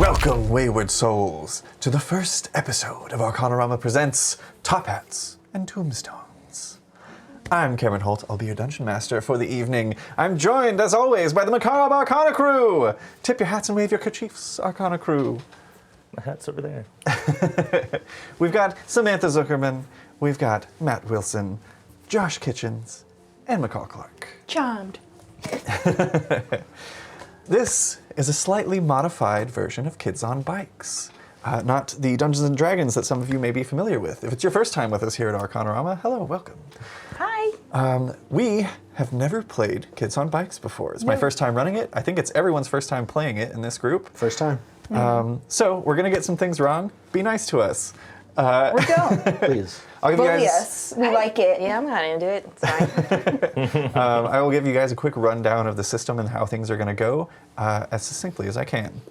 Welcome, wayward souls, to the first episode of Arcanorama Presents Top Hats and Tombstones. I'm Cameron Holt. I'll be your dungeon master for the evening. I'm joined, as always, by the Macabre Arcana crew. Tip your hats and wave your kerchiefs, Arcana crew. My hat's over there. We've got Samantha Zuckerman. We've got Matt Wilson, Josh Kitchens, and McCall Clark. Charmed. This is a slightly modified version of Kids on Bikes. Not the Dungeons & Dragons that some of you may be familiar with. If it's your first time with us here at Arcanorama, hello, welcome. Hi. We have never played Kids on Bikes before. It's my first time running it. I think it's everyone's first time playing it in this group. First time. So we're going to get some things wrong. Be nice to us. We don't. Please. I'll give you Bully guys, us. We like it. Yeah, I'm not into it. It's fine. I will give you guys a quick rundown of the system and how things are going to go as succinctly as I can.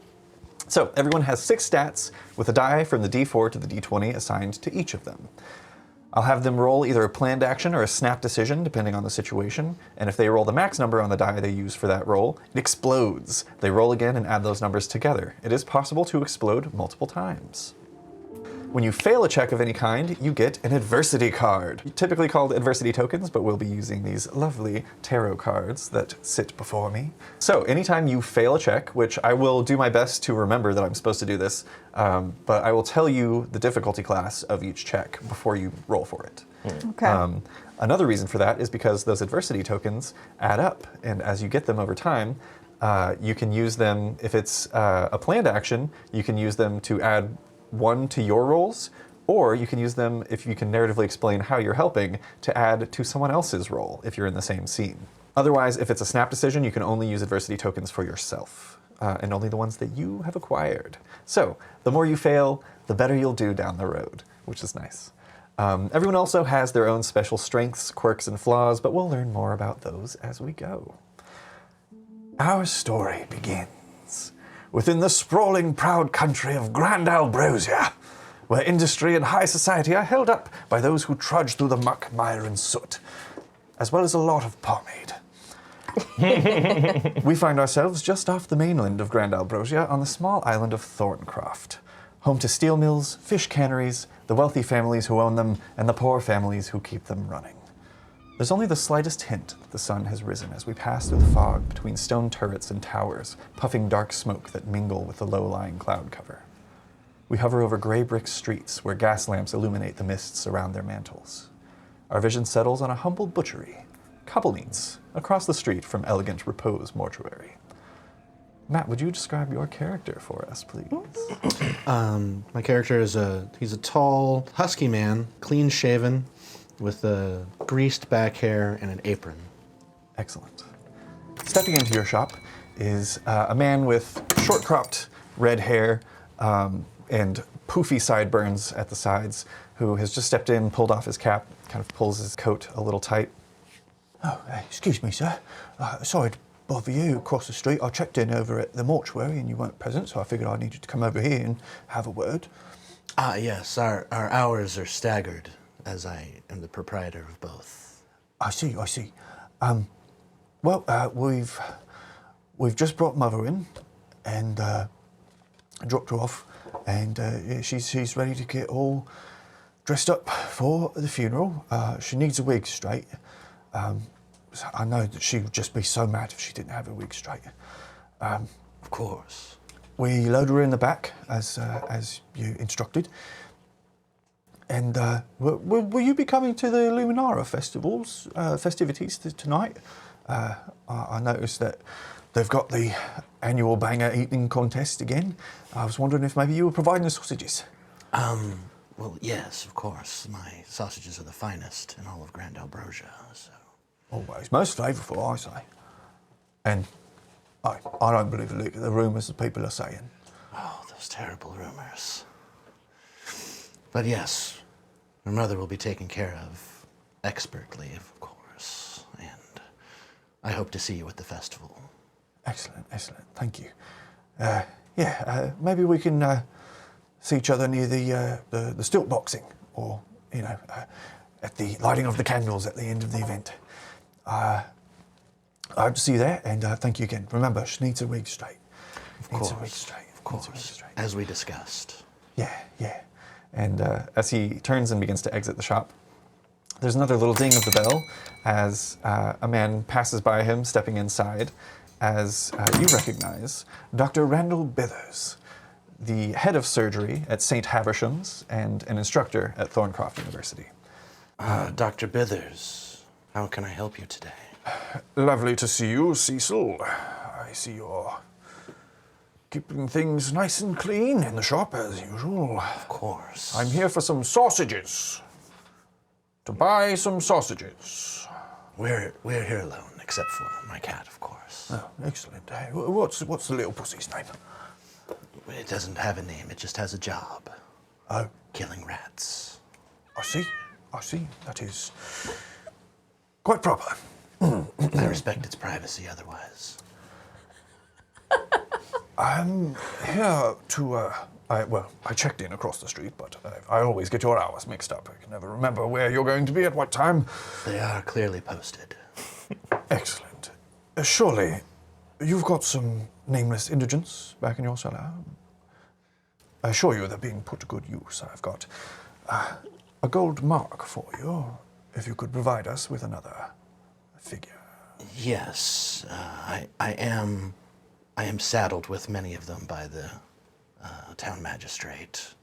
So everyone has 6 stats with a die from the D4 to the D20 assigned to each of them. I'll have them roll either a planned action or a snap decision, depending on the situation. And if they roll the max number on the die they use for that roll, it explodes. They roll again and add those numbers together. It is possible to explode multiple times. When you fail a check of any kind, you get an adversity card, typically called adversity tokens, but we'll be using these lovely tarot cards that sit before me. So anytime you fail a check, which I will do my best to remember that I'm supposed to do this, but I will tell you the difficulty class of each check before you roll for it. Okay. Another reason for that is because those adversity tokens add up, and as you get them over time, you can use them, if it's a planned action, you can use them to add 1 to your rolls, or you can use them, if you can narratively explain how you're helping, to add to someone else's roll if you're in the same scene. Otherwise, if it's a snap decision, you can only use adversity tokens for yourself, and only the ones that you have acquired. So, the more you fail, the better you'll do down the road, which is nice. Everyone also has their own special strengths, quirks, and flaws, but we'll learn more about those as we go. Our story begins within the sprawling, proud country of Grand Albrosia, where industry and high society are held up by those who trudge through the muck, mire, and soot, as well as a lot of pomade. We find ourselves just off the mainland of Grand Albrosia on the small island of Thorncroft, home to steel mills, fish canneries, the wealthy families who own them, and the poor families who keep them running. There's only the slightest hint that the sun has risen as we pass through the fog between stone turrets and towers, puffing dark smoke that mingle with the low-lying cloud cover. We hover over gray brick streets where gas lamps illuminate the mists around their mantles. Our vision settles on a humble butchery, Cobbleneats, across the street from elegant Repose Mortuary. Matt, would you describe your character for us, please? My character is he's a tall, husky man, clean-shaven, with greased back hair and an apron. Excellent. Stepping into your shop is a man with short-cropped red hair and poofy sideburns at the sides, who has just stepped in, pulled off his cap, kind of pulls his coat a little tight. Oh, excuse me, sir. Sorry to bother you across the street. I checked in over at the mortuary and you weren't present, so I figured I needed to come over here and have a word. Yes, our hours are staggered, as I am the proprietor of both. I see. We've just brought Mother in and dropped her off, and she's ready to get all dressed up for the funeral. She needs a wig straight. I know that she would just be so mad if she didn't have her wig straight. Of course. We load her in the back as you instructed. And will you be coming to the Luminara festivities tonight? I noticed that they've got the annual banger eating contest again. I was wondering if maybe you were providing the sausages. Well, yes, of course. My sausages are the finest in all of Grand Albrosia, so... Always. Most flavourful, I say. And I don't believe the rumours that people are saying. Oh, those terrible rumors. But yes, your mother will be taken care of expertly, of course, and I hope to see you at the festival. Excellent. Thank you. Maybe we can see each other near the stilt boxing, or at the lighting of the candles at the end of the event. I hope to see you there, and thank you again. Remember, she needs her wig straight. Of course. course, as we discussed. Yeah. And as he turns and begins to exit the shop, there's another little ding of the bell as a man passes by him, stepping inside, as you recognize Dr. Randall Bithers, the head of surgery at St. Haversham's and an instructor at Thorncroft University. Dr. Bithers, how can I help you today? Lovely to see you, Cecil. I see you're keeping things nice and clean in the shop as usual. Of course. I'm here for some sausages. To buy some sausages. We're here alone, except for my cat, of course. Oh, excellent. Hey, what's the little pussy's name? It doesn't have a name, it just has a job. Oh, Killing rats. I see. That is quite proper. I respect its privacy otherwise. I'm here to, I checked in across the street, but I always get your hours mixed up. I can never remember where you're going to be at what time. They are clearly posted. Excellent. Surely, you've got some nameless indigents back in your cellar. I assure you they're being put to good use. I've got a gold mark for you, if you could provide us with another figure. Yes, I am saddled with many of them by the town magistrate.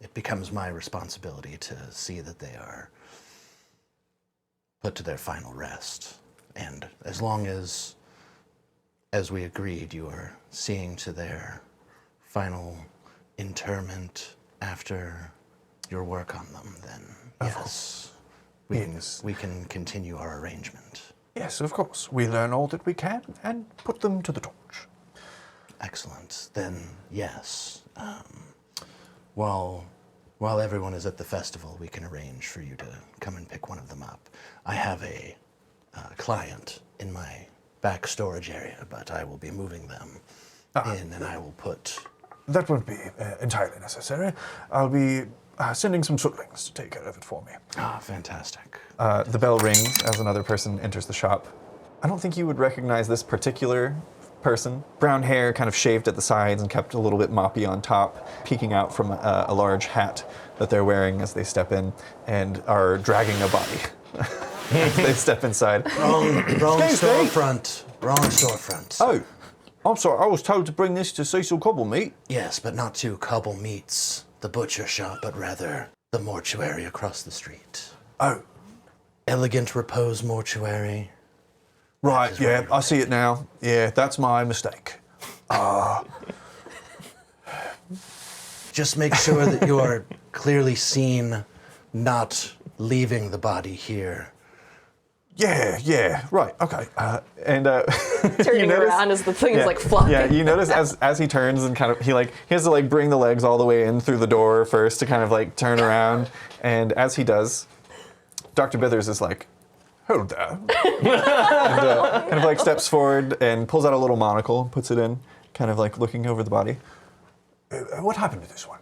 It becomes my responsibility to see that they are put to their final rest. And as long as we agreed, you are seeing to their final interment after your work on them, then yes, we can continue our arrangement. Yes, of course. We learn all that we can and put them to the torch. Excellent. Then yes, while everyone is at the festival, we can arrange for you to come and pick one of them up. I have a client in my back storage area, but I will be moving them in, and I will put. That won't be entirely necessary. I'll be sending some footlings to take care of it for me. Ah, fantastic. The bell rings as another person enters the shop. I don't think you would recognize this particular person. Brown hair, kind of shaved at the sides and kept a little bit moppy on top, peeking out from a large hat that they're wearing as they step in and are dragging a body. They step inside. Wrong Excuse me. storefront. Wrong storefront. Oh, I'm sorry. I was told to bring this to Cecil Cobblemeat. Yes, but not to Cobble Meats, the butcher shop, but rather the mortuary across the street. Oh, Elegant Repose Mortuary. right. is Yeah, right. I see it now. Yeah, that's my mistake. Just make sure that you are clearly seen not leaving the body here. Yeah. Right. Okay. And Turning notice- around as the thing is like flopping. Yeah, you notice as he turns and kind of he has to like bring the legs all the way in through the door first to kind of like turn around, and as he does, Dr. Bithers is like, Hold there. and kind of like steps forward and pulls out a little monocle, puts it in, kind of like looking over the body. What happened to this one?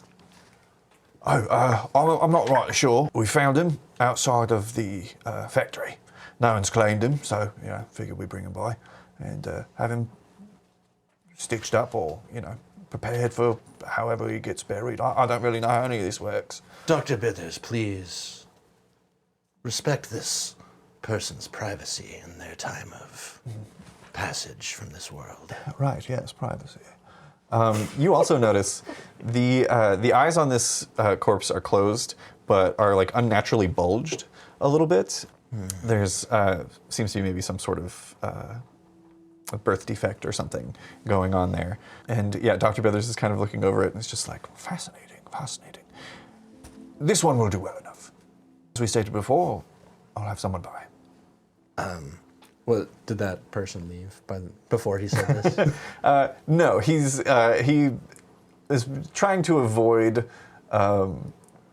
Oh, I'm not rightly sure. We found him outside of the factory. No one's claimed him, so, figured we'd bring him by and have him stitched up or, prepared for however he gets buried. I don't really know how any of this works. Dr. Bithers, please respect this person's privacy in their time of passage from this world. Right, yes, privacy. You also notice the eyes on this corpse are closed, but are like unnaturally bulged a little bit. There's seems to be maybe some sort of a birth defect or something going on there. And yeah, Dr. Bithers is kind of looking over it and it's just like, fascinating. This one will do well enough. As we stated before, I'll have someone by. Well, did that person leave before he said this? No, he is trying to avoid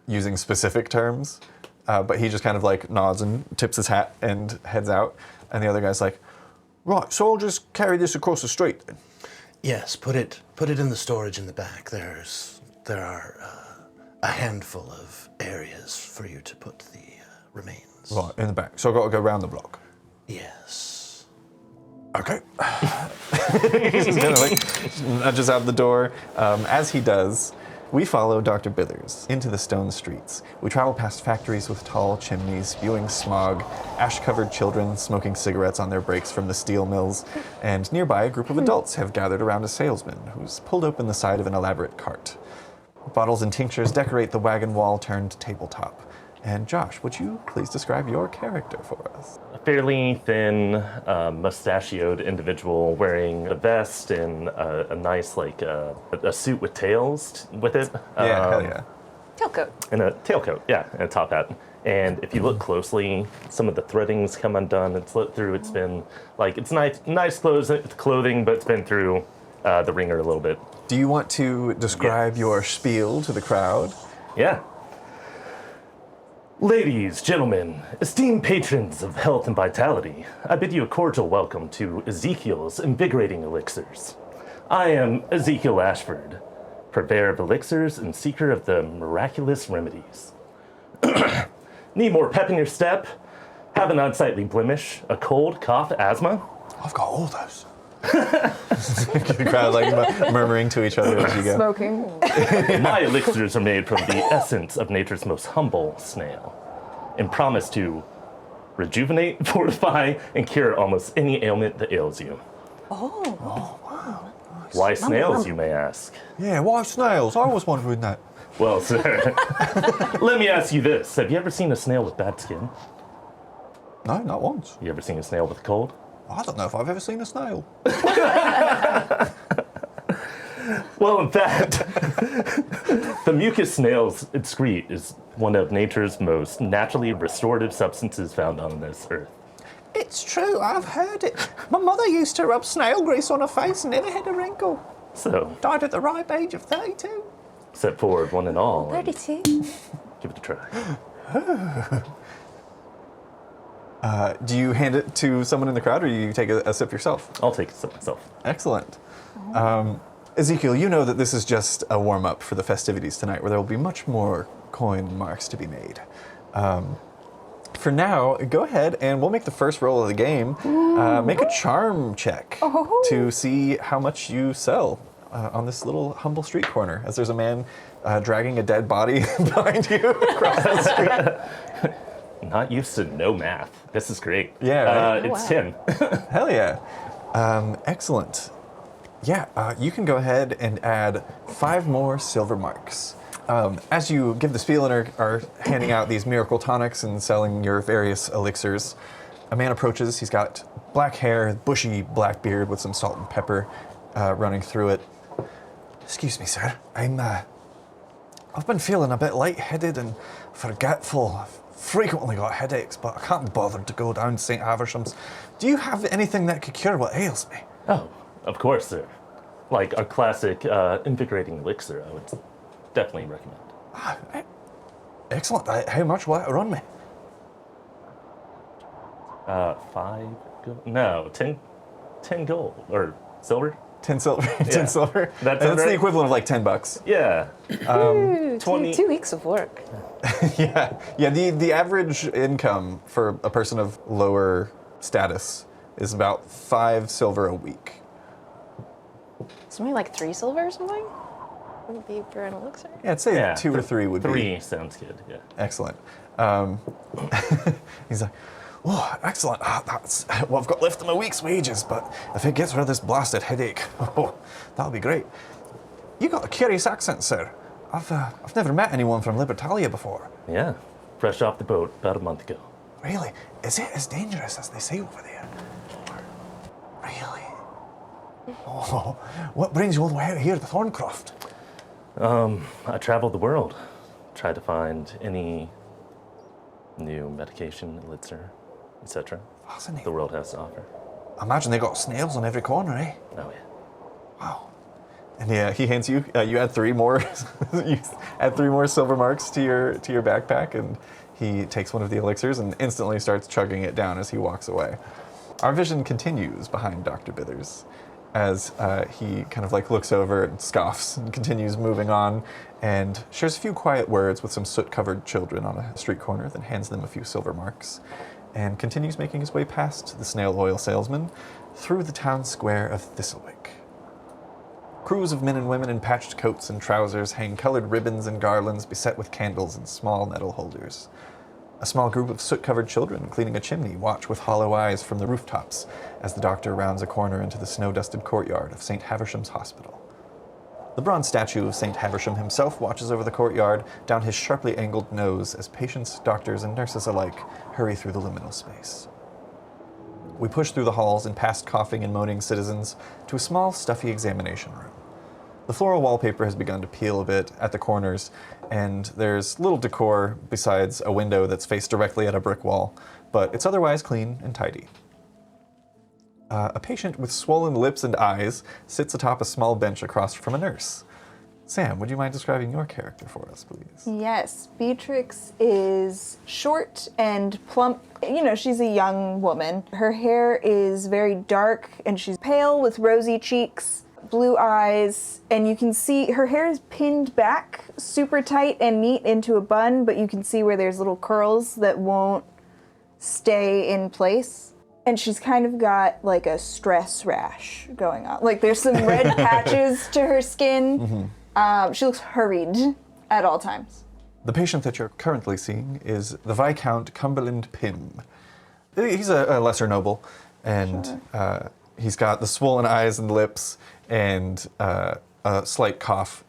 using specific terms, but he just kind of like nods and tips his hat and heads out. And the other guy's like, right, so I'll just carry this across the street then. Yes, put it in the storage in the back. There are a handful of areas for you to put the remains. Right, in the back. So I've got to go round the block. Yes. Okay. He's just kind of like nudges out the door. As he does, we follow Dr. Bithers into the stone streets. We travel past factories with tall chimneys, spewing smog, ash-covered children smoking cigarettes on their breaks from the steel mills, and nearby a group of adults have gathered around a salesman who's pulled open the side of an elaborate cart. Bottles and tinctures decorate the wagon wall turned tabletop. And Josh, would you please describe your character for us? A fairly thin, mustachioed individual wearing a vest and a nice, a suit with tails with it. Yeah, hell yeah. Tailcoat. And a tailcoat, yeah, and a top hat. And if you look closely, some of the threadings come undone and slit through. It's been, it's nice clothing, but it's been through the ringer a little bit. Do you want to describe your spiel to the crowd? Yeah. Ladies, gentlemen, esteemed patrons of health and vitality, I bid you a cordial welcome to Ezekiel's Invigorating Elixirs. I am Ezekiel Ashford, purveyor of elixirs and seeker of the miraculous remedies. Need more pep in your step? Have an unsightly blemish, a cold, cough, asthma? I've got all those. The crowd murmuring to each other as you go. Smoking. My elixirs are made from the essence of nature's most humble snail and promise to rejuvenate, fortify, and cure almost any ailment that ails you. Oh. Wow. Why snails, you may ask? Yeah, why snails? I was wondering that. Well, sir, let me ask you this. Have you ever seen a snail with bad skin? No, not once. You ever seen a snail with a cold? I don't know if I've ever seen a snail. Well, in fact, the mucus snails excrete is one of nature's most naturally restorative substances found on this earth. It's true, I've heard it. My mother used to rub snail grease on her face and never had a wrinkle. So, Died at the ripe age of 32. step forward, one and all, and 32. give it a try. Do you hand it to someone in the crowd, or do you take a sip yourself? I'll take it myself. Excellent. Ezekiel, you know that this is just a warm-up for the festivities tonight, where there will be much more coin marks to be made. For now, go ahead and we'll make the first roll of the game. Make a charm check to see how much you sell on this little humble street corner, as there's a man dragging a dead body behind you across the street. Not used to no math. This is great. Yeah, right? It's 10. Hell yeah. Excellent. Yeah, you can go ahead and add 5 more silver marks. As you give the spiel and are handing out these miracle tonics and selling your various elixirs, a man approaches. He's got black hair, bushy black beard with some salt and pepper running through it. Excuse me, sir. I've been feeling a bit lightheaded and forgetful. I've frequently got headaches, but I can't be bothered to go down to St. Haversham's. Do you have anything that could cure what ails me? Oh, of course, sir. Like our classic invigorating elixir, I would definitely recommend. Excellent. How much will it run me? 5 gold? No, 10 gold. Or silver? 10 silver. 10 Yeah. silver. That's That's the right. equivalent of like $10. Yeah. Ooh, 20 2 weeks of work. Yeah. The average income for a person of lower status is about 5 silver a week. So maybe like 3 silver or something? Would it be for an elixir? Yeah, I'd say Yeah, 2 or 3 would be. 3 sounds good, yeah. Excellent. He's like, oh, excellent. That's what I've got left of my week's wages, but if it gets rid of this blasted headache, that'll be great. You got a curious accent, sir. I've never met anyone from Libertalia before. Yeah. Fresh off the boat about a month ago. Really? Is it as dangerous as they say over there? Really? Oh, what brings you all the way out here to Thorncroft? I traveled the world. Tried to find any new medication, elixir, etc. the Fascinating. world has to offer. I imagine they got snails on every corner, eh? Oh, yeah. Wow. And yeah, he hands you. You add 3 more. You add 3 more silver marks to your backpack, and he takes one of the elixirs and instantly starts chugging it down as he walks away. Our vision continues behind Dr. Bithers as he kind of like looks over and scoffs and continues moving on and shares a few quiet words with some soot-covered children on a street corner, then hands them a few silver marks and continues making his way past the snail oil salesman through the town square of Thistlewick. Crews of men and women in patched coats and trousers hang colored ribbons and garlands beset with candles in small metal holders. A small group of soot-covered children cleaning a chimney watch with hollow eyes from the rooftops as the doctor rounds a corner into the snow-dusted courtyard of St. Haversham's Hospital. The bronze statue of St. Haversham himself watches over the courtyard down his sharply angled nose as patients, doctors, and nurses alike hurry through the liminal space. We push through the halls and past coughing and moaning citizens to a small, stuffy examination room. The floral wallpaper has begun to peel a bit at the corners, and there's little decor besides a window that's faced directly at a brick wall, but it's otherwise clean and tidy. A patient with swollen lips and eyes sits atop a small bench across from a nurse. Sam, would you mind describing your character for us, please? Yes, Beatrix is short and plump. You know, she's a young woman. Her hair is very dark and she's pale with rosy cheeks, blue eyes, and you can see her hair is pinned back super tight and neat into a bun, but you can see where there's little curls that won't stay in place. And she's kind of got like a stress rash going on. Like there's some red patches to her skin. She looks hurried at all times. The patient that you're currently seeing is the Viscount Cumberland Pym. He's a lesser noble, and he's got the swollen eyes and lips and a slight cough.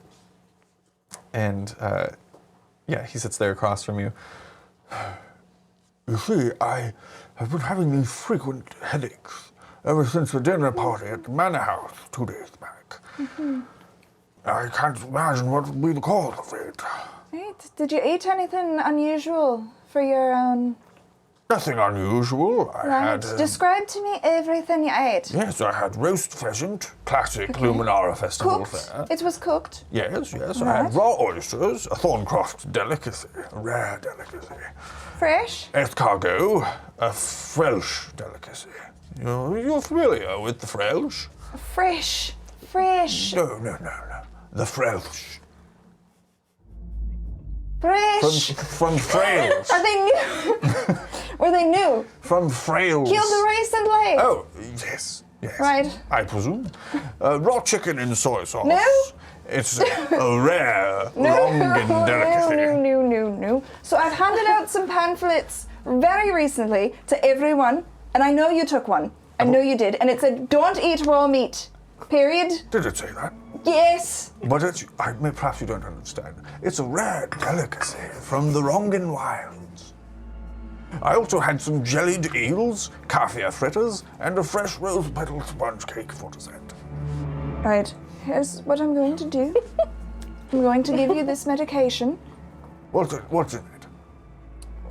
And yeah, he sits there across from you. You see, I have been having these frequent headaches ever since the dinner party at the Manor House 2 days back. I can't imagine what would be the cause of it. Right. Did you eat anything unusual for your own? Nothing unusual. I had... Describe to me everything you ate. Yes, I had roast pheasant, classic Luminara festival Cooked? fare. It was cooked. Yes, I Right. had raw oysters, a Thorncroft delicacy, a rare delicacy. Fresh. Escargot, a French delicacy. You're familiar with the French? Fresh. Fresh. No. The French. Fresh. From Frails. Are they new? Were they new? From Frails. Killed recently. Oh, yes. Right. I presume. Raw chicken in soy sauce. No. It's a rare Longan delicacy. No. So I've handed out some pamphlets very recently to everyone, and I know you took one. I know you did, and it said, "Don't eat raw meat." Period. Did it say that? Yes. But perhaps you don't understand. It's a rare delicacy from the Rongan Wilds. I also had some jellied eels, caviar fritters, and a fresh rose petal sponge cake for dessert. Right. Here's what I'm going to do. I'm going to give you this medication. What's in it?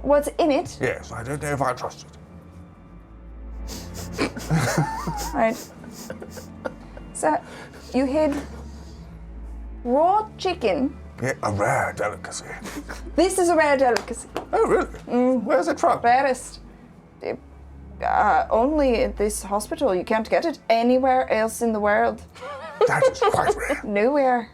What's in it? Yes, I don't know if I trust it. Right. So, you hid raw chicken. Yeah, a rare delicacy. This is a rare delicacy. Oh, really? Where's it from? Rarest. Only at this hospital. You can't get it anywhere else in the world. That is quite rare. Nowhere.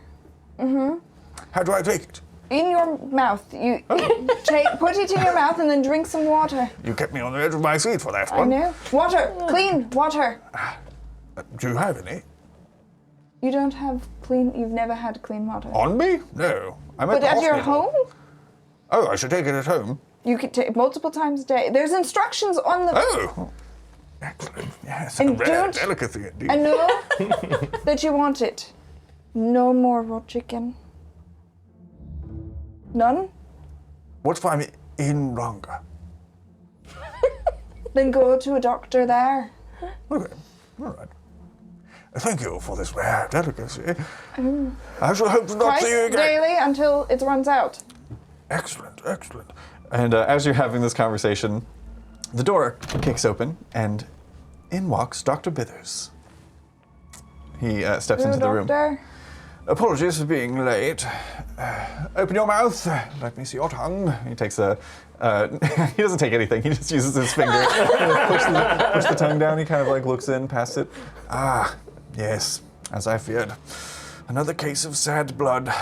How do I take it? In your mouth. You put it in your mouth and then drink some water. You kept me on the edge of my seat for that I one. know. Water. Clean water. Do you have any? You don't have clean. You've never had clean water. On me? No. I'm at But the at your hospital. home, Oh, I should take it at home. you could take multiple times a day. There's instructions on the. Oh. Excellent. Yes, a And rare don't- delicacy indeed. I know that you want it. No more raw chicken. None? What if I'm in Ronga? Then go to a doctor there. Okay, all right. Thank you for this rare delicacy. I shall hope to not Price see you again. daily until it runs out. Excellent. And as you're having this conversation, the door kicks open, and in walks Dr. Bithers. He steps into the room. Doctor. Apologies for being late. Open your mouth. Let me see your tongue. He takes a. He doesn't take anything. He just uses his finger. push the tongue down. He kind of like looks in past it. Ah, yes, as I feared. Another case of sad blood.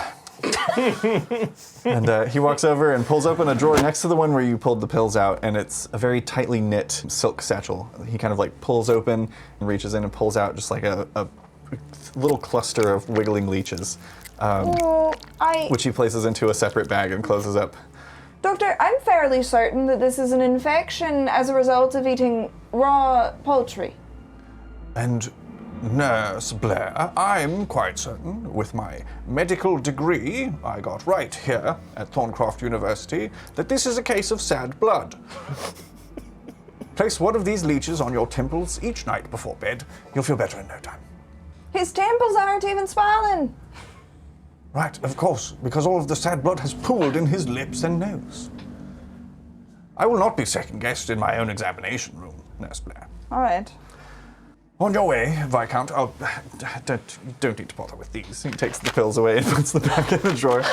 And he walks over and pulls open a drawer next to the one where you pulled the pills out, and it's a very tightly knit silk satchel. He kind of like pulls open and reaches in and pulls out just like a little cluster of wiggling leeches, which he places into a separate bag and closes up. Doctor, I'm fairly certain that this is an infection as a result of eating raw poultry. And Nurse Blair, I'm quite certain, with my medical degree I got right here at Thorncroft University, that this is a case of sad blood. Place one of these leeches on your temples each night before bed. You'll feel better in no time. His temples aren't even swollen. Right, of course, because all of the sad blood has pooled in his lips and nose. I will not be second-guessed in my own examination room, Nurse Blair. All right. On your way, Viscount. Don't need to bother with these. He takes the pills away and puts them back in the drawer.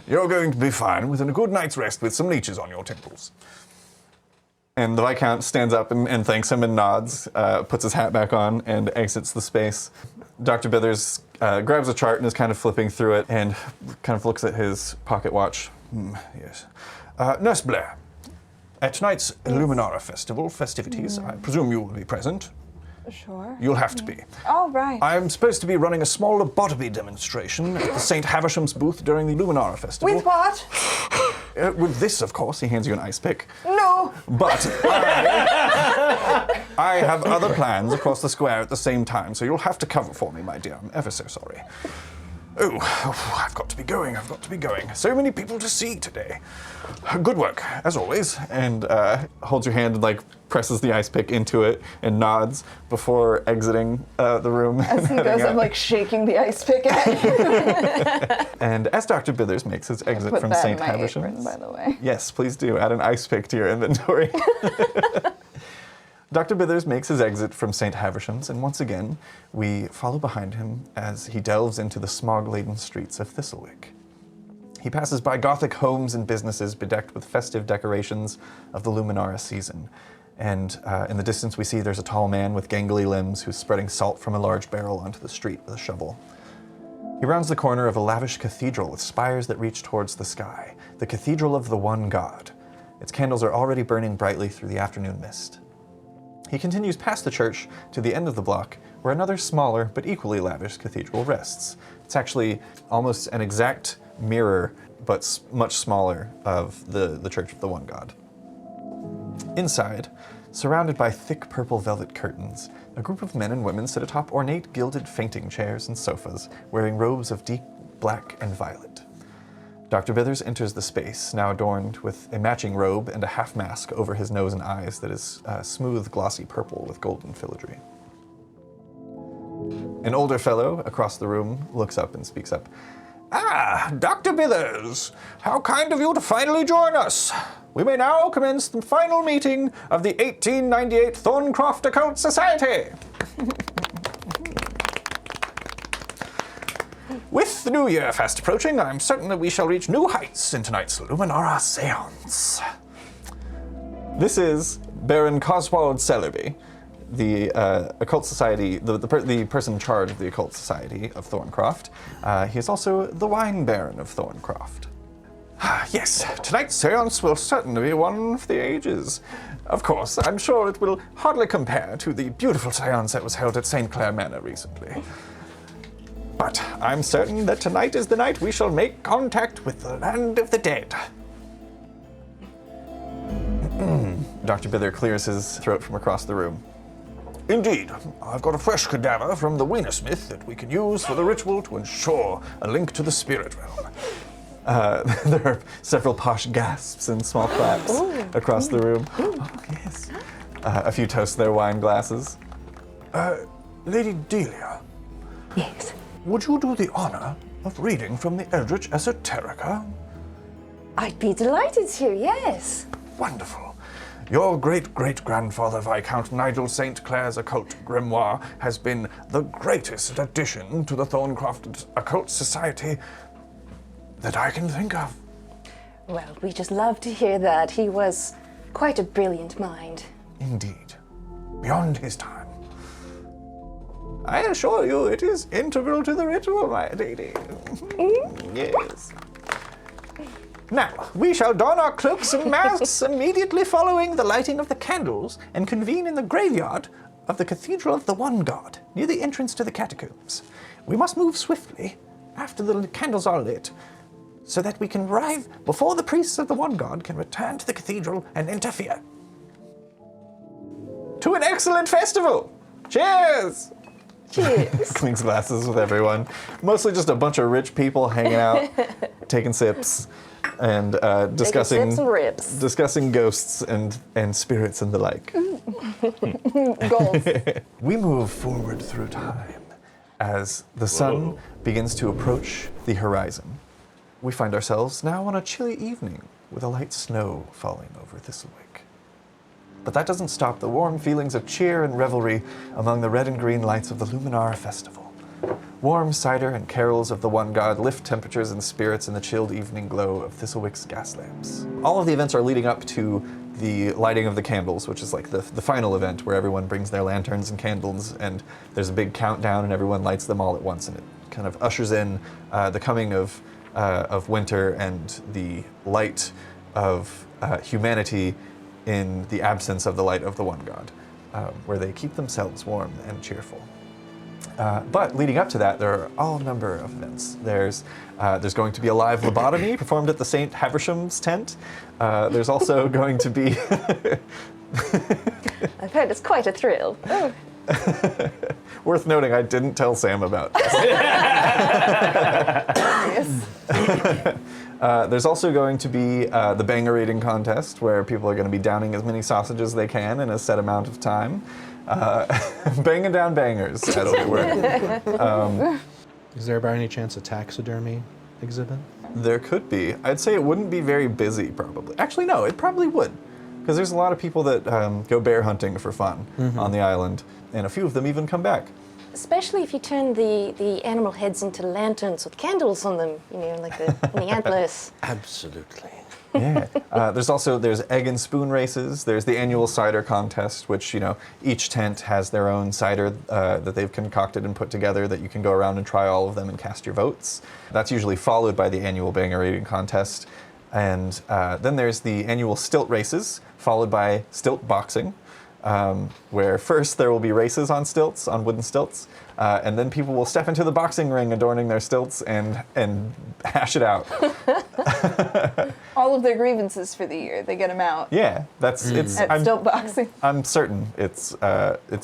You're going to be fine within a good night's rest with some leeches on your temples. And the Viscount stands up and thanks him and nods, puts his hat back on, and exits the space. Dr. Bithers grabs a chart and is kind of flipping through it and kind of looks at his pocket watch. Yes. Nurse Blair, at tonight's Luminara Festival festivities, I presume you will be present. Sure. You'll have to be. All right. I'm supposed to be running a small lobotomy demonstration at the St. Havisham's booth during the Luminara Festival. With what? With this, of course. He hands you an ice pick. No. But I have other plans across the square at the same time, so you'll have to cover for me, my dear. I'm ever so sorry. Oh, I've got to be going. So many people to see today. Good work, as always. And holds your hand and like presses the ice pick into it and nods before exiting the room. As he goes, I'm like shaking the ice pick at you. And as Dr. Bithers makes his exit Put from that St. in my Havisham's. apron, by the way. Yes, please do. Add an ice pick to your inventory. Dr. Bithers makes his exit from St. Havisham's, and once again, we follow behind him as he delves into the smog-laden streets of Thistlewick. He passes by Gothic homes and businesses bedecked with festive decorations of the Luminara season. And in the distance, we see there's a tall man with gangly limbs who's spreading salt from a large barrel onto the street with a shovel. He rounds the corner of a lavish cathedral with spires that reach towards the sky, the Cathedral of the One God. Its candles are already burning brightly through the afternoon mist. He continues past the church to the end of the block, where another smaller but equally lavish cathedral rests. It's actually almost an exact mirror, but much smaller, of the Church of the One God. Inside, surrounded by thick purple velvet curtains, a group of men and women sit atop ornate gilded fainting chairs and sofas, wearing robes of deep black and violet. Dr. Bithers enters the space, now adorned with a matching robe and a half mask over his nose and eyes that is smooth, glossy purple with golden filigree. An older fellow across the room looks up and speaks up. Ah, Dr. Bithers, how kind of you to finally join us. We may now commence the final meeting of the 1898 Thorncroft Occult Society. With the new year fast approaching, I'm certain that we shall reach new heights in tonight's Luminara Seance. This is Baron Coswald Sellerby, the occult society, the person in charge of the occult society of Thorncroft. He is also the wine baron of Thorncroft. Yes, tonight's seance will certainly be one of the ages. Of course, I'm sure it will hardly compare to the beautiful seance that was held at St. Clair Manor recently. But I'm certain that tonight is the night we shall make contact with the land of the dead. Dr. Bither clears his throat from across the room. Indeed, I've got a fresh cadaver from the Wienersmith that we can use for the ritual to ensure a link to the spirit realm. There are several posh gasps and small claps across the room. Oh, yes. A few toast their wine glasses. Lady Delia. Yes. Would you do the honor of reading from the Eldritch Esoterica? I'd be delighted to, yes. Wonderful. Your great-great-grandfather, Viscount Nigel St. Clair's occult grimoire, has been the greatest addition to the Thorncroft Occult Society that I can think of. Well, we just love to hear that. He was quite a brilliant mind. Indeed. Beyond his time. I assure you it is integral to the ritual, my lady. Yes. Now, we shall don our cloaks and masks immediately following the lighting of the candles and convene in the graveyard of the Cathedral of the One God, near the entrance to the catacombs. We must move swiftly after the candles are lit, so that we can arrive before the priests of the One God can return to the cathedral and interfere. To an excellent festival! Cheers! Cheers. Clinks glasses with everyone. Mostly just a bunch of rich people hanging out, taking sips, and discussing sips and rips. discussing ghosts and spirits and the like. Goals. We move forward through time as the sun begins to approach the horizon. We find ourselves now on a chilly evening with a light snow falling over Thistlewick. But that doesn't stop the warm feelings of cheer and revelry among the red and green lights of the Luminara Festival. Warm cider and carols of the One God lift temperatures and spirits in the chilled evening glow of Thistlewick's gas lamps. All of the events are leading up to the lighting of the candles, which is like the final event where everyone brings their lanterns and candles, and there's a big countdown and everyone lights them all at once, and it kind of ushers in the coming of winter and the light of humanity in the absence of the light of the One God, where they keep themselves warm and cheerful. But leading up to that, there are all number of events. There's going to be a live lobotomy performed at the St. Haversham's tent. There's also going to be... I've heard it's quite a thrill. Oh. Worth noting, I didn't tell Sam about this. Yes. There's also going to be the banger eating contest, where people are going to be downing as many sausages as they can in a set amount of time. Banging down bangers, as it were. Is there by any chance a taxidermy exhibit? There could be. I'd say it wouldn't be very busy, probably. Actually, no, it probably would. Because there's a lot of people that go bear hunting for fun on the island, and a few of them even come back. Especially if you turn the animal heads into lanterns with candles on them, you know, like the antlers. Absolutely. Yeah. There's egg and spoon races. There's the annual cider contest, which, you know, each tent has their own cider that they've concocted and put together that you can go around and try all of them and cast your votes. That's usually followed by the annual banger eating contest. And then there's the annual stilt races, followed by stilt boxing, where first there will be races on stilts, on wooden stilts, and then people will step into the boxing ring adorning their stilts and hash it out. All of their grievances for the year, they get them out. Yeah, it's. At stilt boxing. I'm certain it's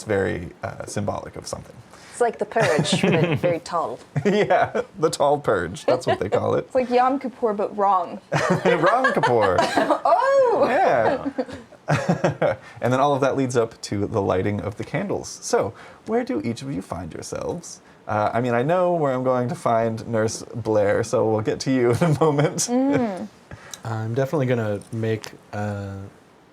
very symbolic of something. It's like the purge, but very tall. Yeah, the tall purge. That's what they call it. It's like Yom Kippur, but wrong. Ram Kapoor. Oh! Yeah. And then all of that leads up to the lighting of the candles. So, where do each of you find yourselves? I mean, I know where I'm going to find Nurse Blair, so we'll get to you in a moment. I'm definitely gonna make.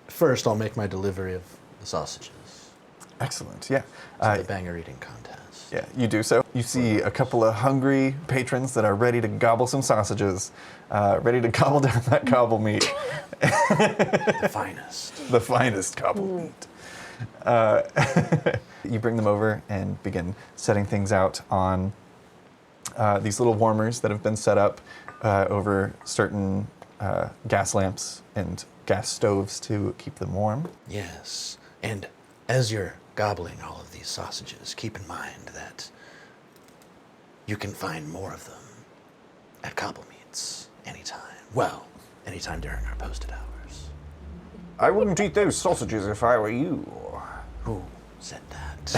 First, I'll make my delivery of the sausages. Excellent. Yeah. To the banger eating contest. Yeah, you do so. You see a couple of hungry patrons that are ready to gobble some sausages, ready to gobble down that cobble meat. The finest. The finest cobble meat. You bring them over and begin setting things out on these little warmers that have been set up over certain gas lamps and gas stoves to keep them warm. Yes. And as you're gobbling all of these sausages, keep in mind that you can find more of them at Cobble Meats anytime. Well, anytime during our posted hours. I wouldn't eat those sausages if I were you. Who said that?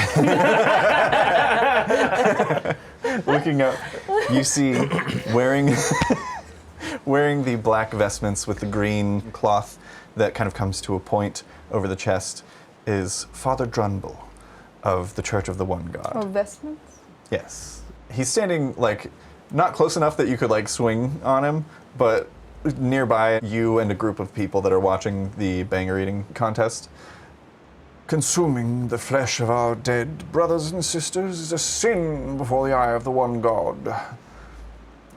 Looking up, you see wearing the black vestments with the green cloth that kind of comes to a point over the chest is Father Drunble of the Church of the One God. Oh, vestments? Yes. He's standing, like, not close enough that you could, like, swing on him, but nearby you and a group of people that are watching the banger eating contest. Consuming the flesh of our dead brothers and sisters is a sin before the eye of the One God.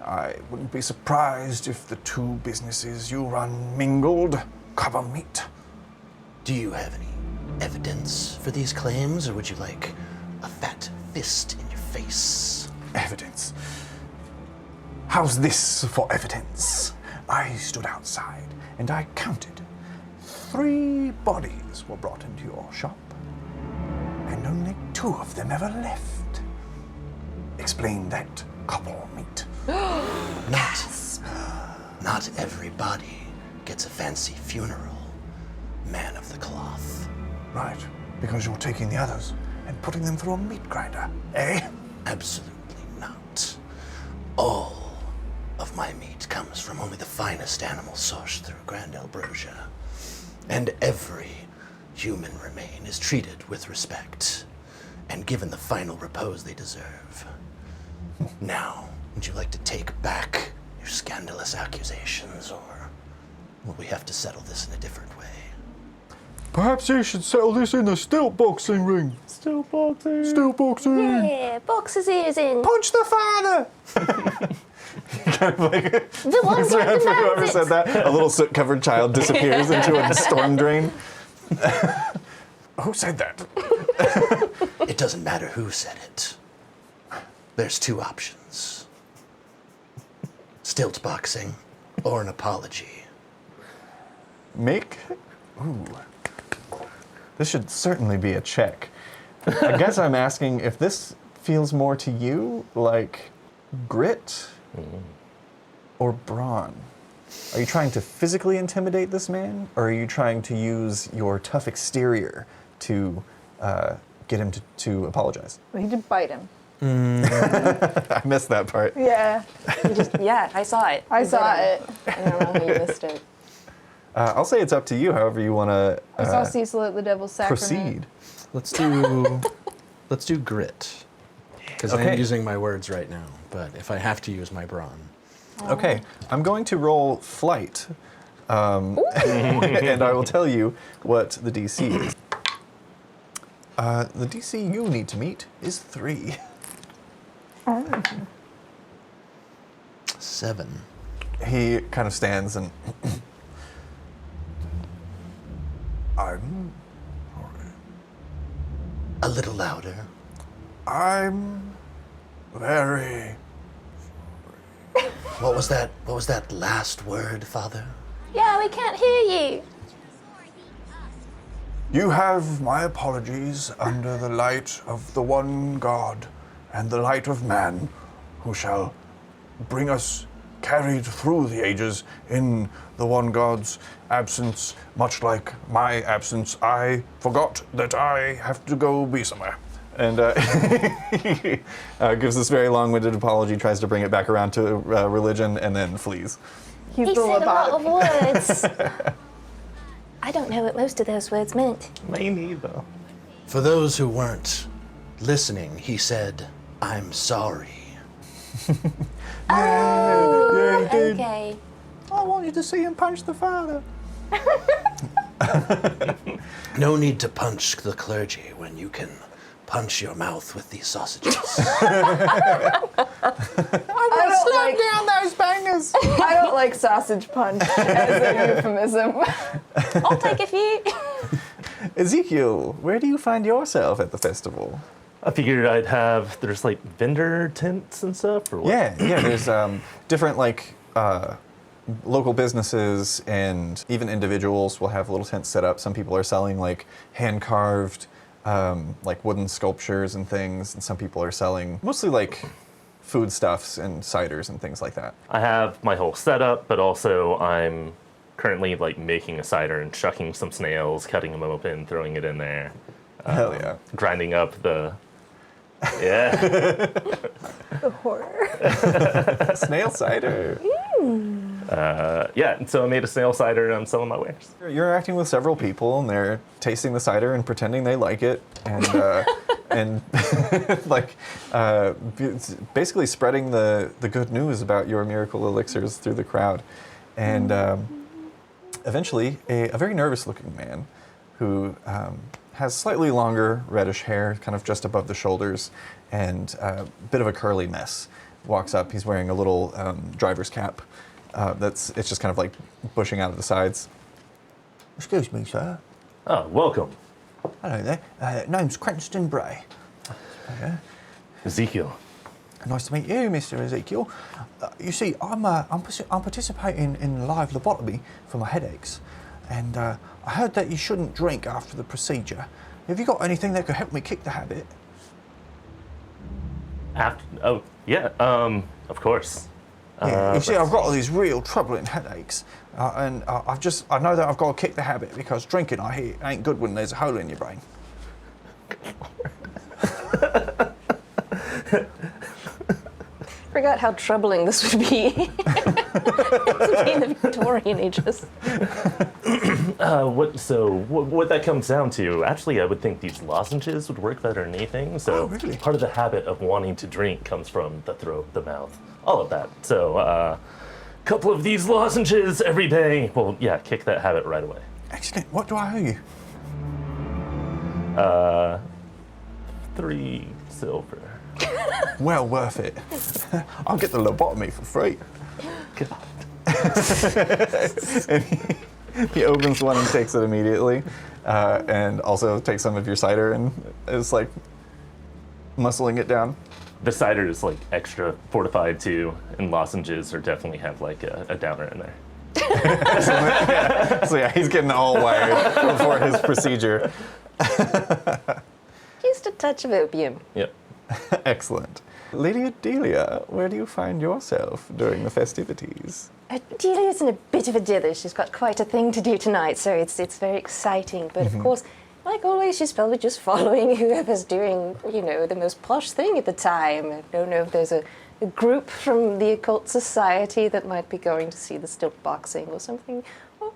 I wouldn't be surprised if the two businesses you run mingled. Cover meat. Do you have any evidence for these claims, or would you like a fat fist in your face? Evidence. How's this for evidence? I stood outside and I counted. 3 bodies were brought into your shop, and only 2 of them ever left. Explain that, couple meat. Not every body gets a fancy funeral, man of the cloth. Right, because you're taking the others and putting them through a meat grinder, eh? Absolutely not. All of my meat comes from only the finest animals sourced through Grand Albrosia. And every human remain is treated with respect and given the final repose they deserve. Now, would you like to take back your scandalous accusations, or will we have to settle this in a different way? Perhaps you should settle this in the stilt boxing ring. Still boxing. Stilt boxing. Yeah, box his ears in. Punch the father! Kind of like, The one who whoever demands said it. that, a little soot-covered child disappears into a storm drain. Who said that? It doesn't matter who said it. There's 2 options. Stilt boxing or an apology. Ooh. This should certainly be a check. I guess I'm asking if this feels more to you like grit or brawn. Are you trying to physically intimidate this man, or are you trying to use your tough exterior to get him to apologize? Well, he did bite him. I missed that part. Yeah, Yeah, I saw it. I You saw did it. I don't know how you missed it. I'll say it's up to you, however you want I saw to Cecil at the Devil's Sacrament. proceed. Let's do grit. Because Okay. I'm using my words right now, but if I have to use my brawn. Okay, I'm going to roll flight, and I will tell you what the DC is. The DC you need to meet is 3. 7. He kind of stands and I'm A little louder. very... What was that last word, Father? Yeah, we can't hear you. You have my apologies under the light of the one God and the light of man, who shall bring us carried through the ages in the one God's absence, much like my absence. I forgot that I have to go be somewhere. and he gives this very long-winded apology, tries to bring it back around to religion, and then flees. He's He the said a lot of lobotomy. words. I don't know what most of those words meant. Me neither. For those who weren't listening, he said, "I'm sorry." Yeah, he did. Okay. I want you to see him punch the father. No need to punch the clergy when you can punch your mouth with these sausages. I don't like Down those bangers. I don't like sausage punch as a euphemism. I'll take a few. Ezekiel, where do you find yourself at the festival? I figured there's like vendor tents and stuff, or what? Yeah, there's different like local businesses and even individuals will have little tents set up. Some people are selling like hand-carved like wooden sculptures and things, and some people are selling mostly like foodstuffs and ciders and things like that. I have my whole setup, but also I'm currently like making a cider and shucking some snails, cutting them open, throwing it in there. Hell yeah. Grinding up the... Yeah. The horror. Snail cider. Yeah, and so I made a snail cider and I'm selling my wares. You're interacting with several people and they're tasting the cider and pretending they like it and like basically spreading the good news about your miracle elixirs through the crowd. And eventually a very nervous looking man who has slightly longer reddish hair, kind of just above the shoulders, and a bit of a curly mess, walks up. He's wearing a little driver's cap. It's just kind of like bushing out of the sides. Excuse me, sir. Oh, welcome. Hello there. Name's Cranston Bray. Ezekiel. Nice to meet you, Mr. Ezekiel. You see, I'm participating in live lobotomy for my headaches, and I heard that you shouldn't drink after the procedure. Have you got anything that could help me kick the habit? Oh, yeah, of course. Yeah, you see, I've got all these real troubling headaches, and I know that I've got to kick the habit because drinking, I hear, ain't good when there's a hole in your brain. Forgot how troubling this would be. To be in the Victorian ages. What that comes down to, actually, I would think these lozenges would work better than anything. So Oh, really? part of the habit of wanting to drink comes from the throat, the mouth, all of that. So a couple of these lozenges every day will, yeah, kick that habit right away. Excellent. What do I owe you? 3 silver. Well worth it. I'll get the lobotomy for free. And he opens one and takes it immediately, and also takes some of your cider and is like muscling it down. The cider is like extra fortified too, and lozenges are definitely have like a downer in there. So yeah, he's getting all wired before his procedure. Just a touch of opium. Yep. Excellent. Lady Adelia, where do you find yourself during the festivities? Delia's in a bit of a dither. She's got quite a thing to do tonight, so it's very exciting. But of course, like always, she's probably just following whoever's doing, the most posh thing at the time. I don't know if there's a group from the occult society that might be going to see the stilt boxing or something, or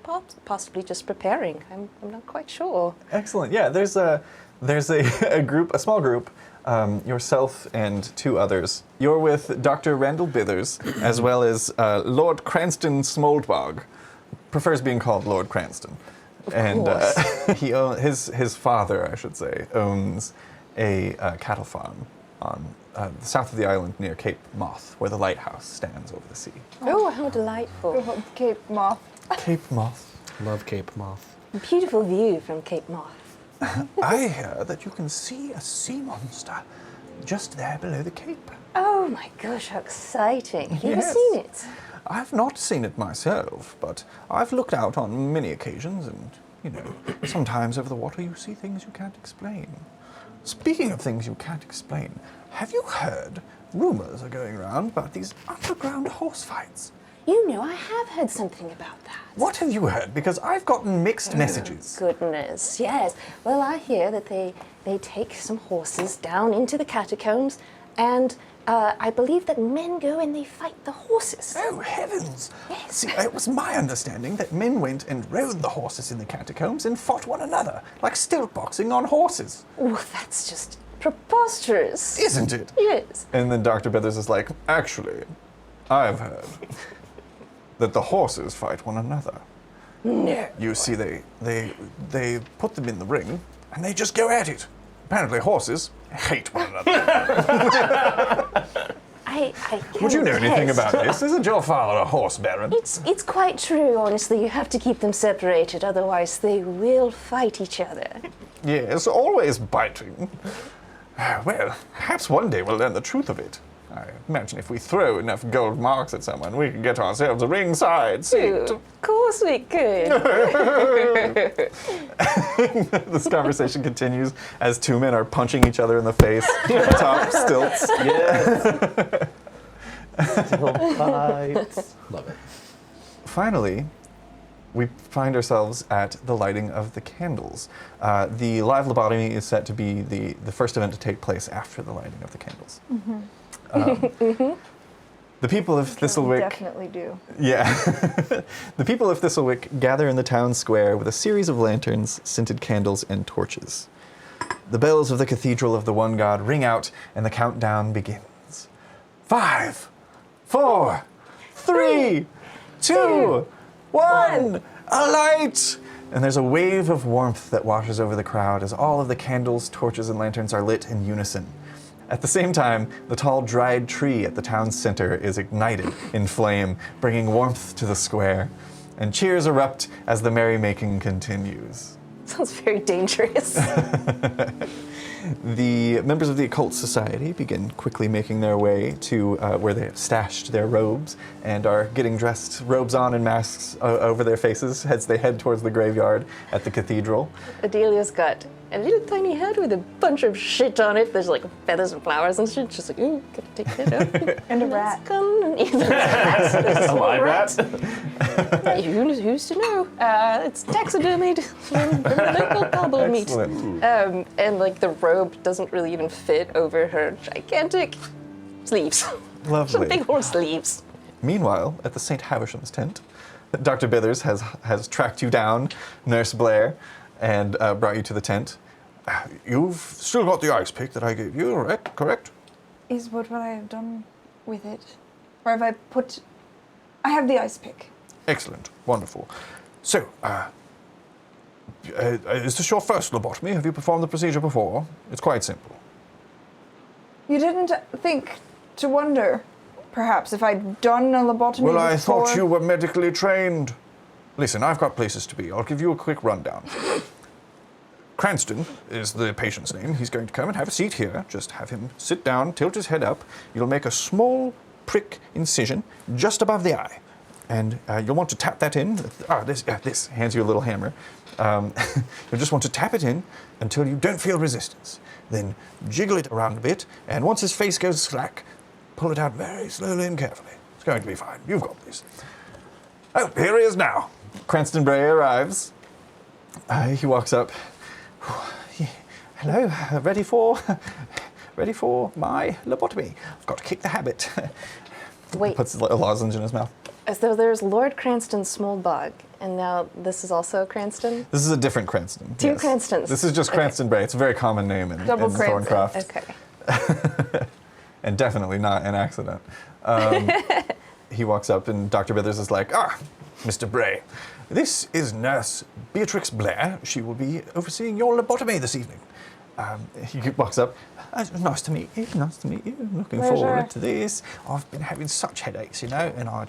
possibly just preparing. I'm not quite sure. Excellent. Yeah, there's a group, a small group, yourself and 2 others. You're with Dr. Randall Bithers, as well as Lord Cranston Smoldbog. Prefers being called Lord Cranston. His father, I should say, owns a cattle farm on the south of the island near Cape Moth, where the lighthouse stands over the sea. Oh, how delightful. Cape Moth. Cape Moth. Love Cape Moth. A beautiful view from Cape Moth. I hear that you can see a sea monster just there below the cape. Oh my gosh, how exciting. Have you ever Yes. seen it? I've not seen it myself, but I've looked out on many occasions, and, sometimes over the water you see things you can't explain. Speaking of things you can't explain, have you heard rumors are going around about these underground horse fights? I have heard something about that. What have you heard? Because I've gotten mixed messages. Goodness, yes. Well, I hear that they take some horses down into the catacombs, and I believe that men go and they fight the horses. Oh, heavens! Yes. See, it was my understanding that men went and rode the horses in the catacombs and fought one another, like stilt boxing on horses. Oh, that's just preposterous. Isn't it? Yes. And then Dr. Bithers is like, actually, I've heard that the horses fight one another. No. You see, they put them in the ring, and they just go at it. Apparently horses hate one another. I Would you know can't anything attest. about this? Isn't your father a horse baron? It's quite true, honestly. You have to keep them separated, otherwise they will fight each other. Yes, always biting. Well, perhaps one day we'll learn the truth of it. I imagine if we throw enough gold marks at someone, we can get ourselves a ringside seat. Of course we could. This conversation continues as 2 men are punching each other in the face, top stilts. Yes. Still fights. Love it. Finally, we find ourselves at the lighting of the candles. The live lobotomy is set to be the first event to take place after the lighting of the candles. The people of Thistlewick... Definitely do. Yeah. The people of Thistlewick gather in the town square with a series of lanterns, scented candles, and torches. The bells of the Cathedral of the One God ring out, and the countdown begins. 5, 4, 3, 2, 1, a light! And there's a wave of warmth that washes over the crowd as all of the candles, torches, and lanterns are lit in unison. At the same time, the tall dried tree at the town's center is ignited in flame, bringing warmth to the square. And cheers erupt as the merrymaking continues. Sounds very dangerous. The members of the occult society begin quickly making their way to where they have stashed their robes and are getting dressed, robes on and masks over their faces as they head towards the graveyard at the cathedral. Adelia's got a little tiny head with a bunch of shit on it. There's like feathers and flowers and shit. She's like, ooh, gotta take that off. And a rat. A live rat? Who's to know? It's taxidermied from local cobble meat. Excellent. And like the robe doesn't really even fit over her gigantic sleeves. Some Lovely. big horse sleeves. Meanwhile, at the St. Havisham's tent, Dr. Bithers has tracked you down, Nurse Blair, and brought you to the tent. You've still got the ice pick that I gave you, right? Correct? Is what I have done with it? Or have I put... I have the ice pick. Excellent. Wonderful. So, is this your first lobotomy? Have you performed the procedure before? It's quite simple. You didn't think to wonder, perhaps, if I'd done a lobotomy Well, I before? thought you were medically trained. Listen, I've got places to be. I'll give you a quick rundown. Cranston is the patient's name. He's going to come and have a seat here. Just have him sit down, tilt his head up. You'll make a small prick incision just above the eye. And you'll want to tap that in. This hands you a little hammer. You'll just want to tap it in until you don't feel resistance. Then jiggle it around a bit, and once his face goes slack, pull it out very slowly and carefully. It's going to be fine. You've got this. Oh, here he is now. Cranston Bray arrives. He walks up. Hello, ready for my lobotomy. I've got to kick the habit. Wait, Puts a lozenge in his mouth. so there's Lord Cranston Smoldbog, and now this is also Cranston? This is a different Cranston. Two yes. Cranstons. This is just Okay. Cranston Bray. It's a very common name in Double Cranston. Thorncroft. Okay. And definitely not an accident. He walks up and Dr. Bithers is like, Mr. Bray, this is Nurse Beatrix Blair. She will be overseeing your lobotomy this evening. he walks up. Nice to meet you. Nice to meet you. I'm looking Pleasure. forward to this. I've been having such headaches, you know, and I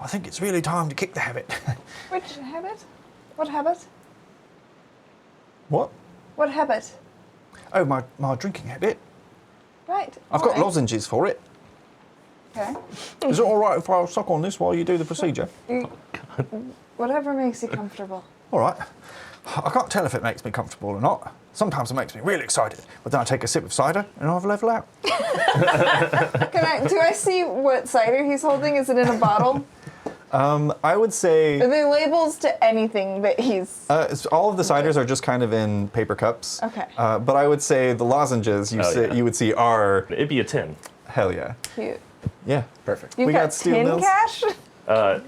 think it's really time to kick the habit. Which habit? What habit? What? What habit? Oh, my drinking habit. Right. I've got alright. lozenges for it. Okay. Is it all right if I suck on this while you do the procedure? Whatever makes you comfortable. All right. I can't tell if it makes me comfortable or not. Sometimes it makes me really excited, but then I take a sip of cider and I'll level out. Do I see what cider he's holding? Is it in a bottle? I would say Are there labels to anything that he's... all of the ciders are just kind of in paper cups. Okay. But I would say the lozenges Oh, yeah. you would see are It'd be a 10. hell yeah. Cute. Yeah. Perfect. You've We got got steel tin mills. cash?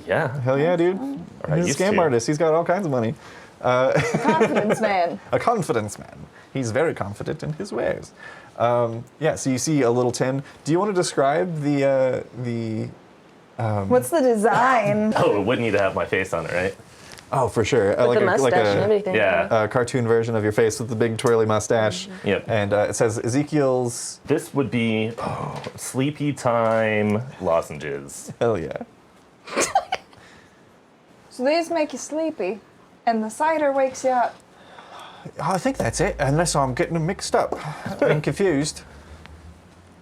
Yeah. Hell yeah, dude. Or I He's a used scam to. artist. He's got all kinds of money. Confidence man. A confidence man. He's very confident in his ways. So you see a little tin. Do you want to describe the What's the design? Oh, it would need to have my face on it, right? Oh, for sure. With the mustache and everything. Yeah. a cartoon version of your face with the big twirly mustache. Yep. And it says Ezekiel's. This would be sleepy time lozenges. Hell yeah. So these make you sleepy, and the cider wakes you up. I think that's it, unless I'm getting them mixed up and confused.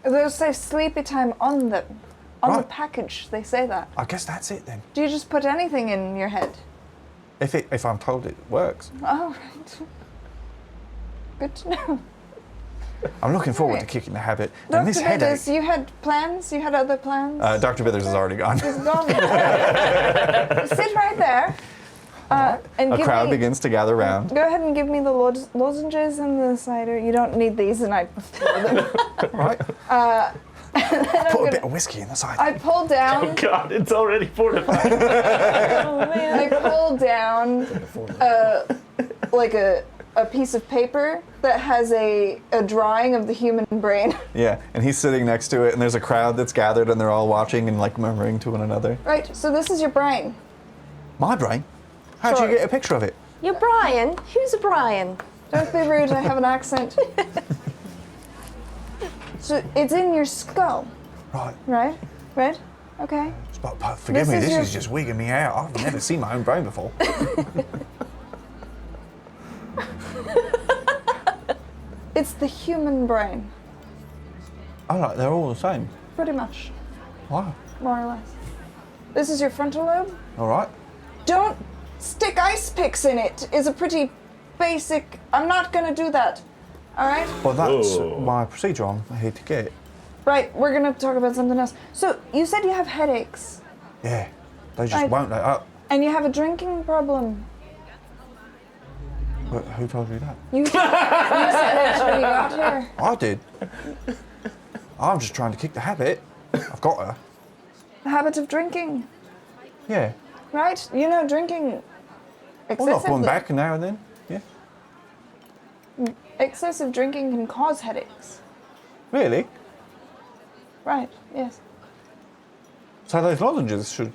Those say sleepy time on them. On the Right. package, they say that. I guess that's it then. Do you just put anything in your head? If I'm told it works. Oh, right. Good to know. I'm looking forward to Right. kicking the habit. And Dr. this headache. Bithers, you had plans? You had other plans? Dr. Bithers is already gone. He's gone. Sit right there. And A give crowd me, begins to gather around. Go ahead and give me the lozenges and the cider. You don't need these the night before them. Right? Put a bit of whiskey in the side. I pull down. Oh God, it's already fortified. I pull down like a piece of paper that has a drawing of the human brain. Yeah, and he's sitting next to it, and there's a crowd that's gathered, and they're all watching and like murmuring to one another. Right, so this is your brain. My brain? How'd Sure. you get a picture of it? You're Brian. Who's Brian? Don't be rude, I have an accent. So it's in your skull, Right. right? Right? Okay. But forgive This me, is this your- is just wigging me out. I've never seen my own brain before. It's the human brain, All right, they're all the same. pretty much, Wow. more or less. This is your frontal lobe. All right. Don't stick ice picks in it. Is a pretty basic. I'm not gonna do that. All right. Well, that's Whoa. my procedure. I'm here to get it. Right. We're gonna talk about something else. So you said you have headaches Yeah. They just Right. won't let up. and you have a drinking problem. Who told you that? You said it when you got here. I did. I'm just trying to kick the habit. I've got her. The habit of drinking, Yeah. right? You know, drinking Well, not going excessively. back now and then. Yeah. Excessive drinking can cause headaches. Really? Right. Yes. So those lozenges should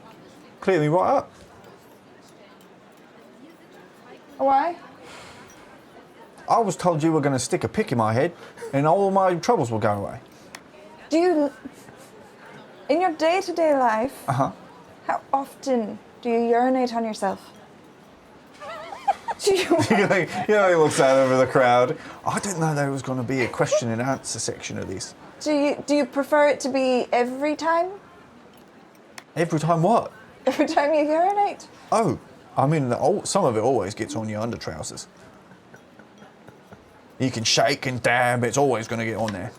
clear me right up. Why? I was told you were going to stick a pick in my head and all my troubles will go away. Do you, in your day-to-day life, Uh-huh. how often do you urinate on yourself? Do you? He looks out over the crowd. I didn't know there was going to be a question and answer section of this. Do you prefer it to be every time? Every time what? Every time you urinate? Oh, I mean, some of it always gets on your under trousers. You can shake and dab, it's always going to get on there.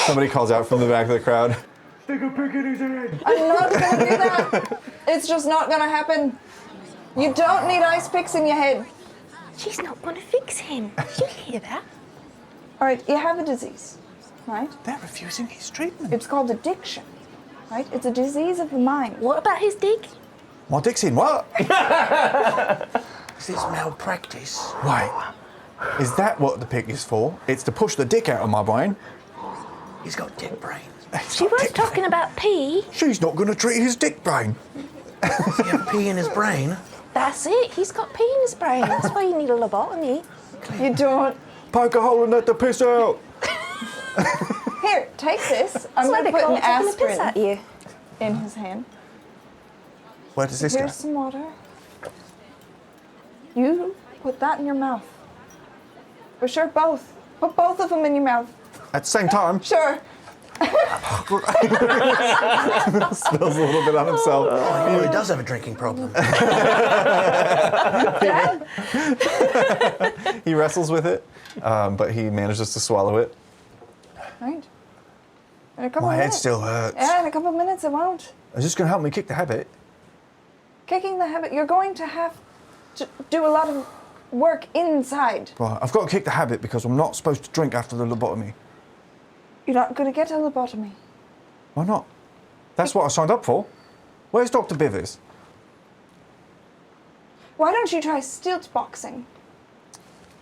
Somebody calls out from the back of the crowd. I'm not gonna do that. It's just not gonna happen. You don't need ice picks in your head. She's not going to fix him. You hear that? All right, you have a disease, right? They're refusing his treatment. It's called addiction, right? It's a disease of the mind. What about his dick? My dick's in what? Is this malpractice? Wait, is that what the pick is for? It's to push the dick out of my brain? He's got dick brain. She was talking about pee. She's not going to treat his dick brain. Does he have pee in his brain? That's it. He's got pee in his brain. That's why you need a lobotomy. You don't. Poke a hole and let the piss out. Here, take this. I'm That's why gonna they put call an it taking a piss at aspirin you. in his hand. Where does this Here's go? some water. You put that in your mouth. For sure, both. Put both of them in your mouth. At the same time, Sure. spills a little bit on himself. Oh, he really does have a drinking problem. He wrestles with it, but he manages to swallow it. Right. In a couple My head minutes. still hurts. Yeah, in a couple minutes it won't. Is this going to help me kick the habit? Kicking the habit, you're going to have to do a lot of work inside. Right, I've got to kick the habit because I'm not supposed to drink after the lobotomy. You're not going to get a lobotomy. Why not? That's what I signed up for. Where's Dr. Bivers? Why don't you try stilt boxing?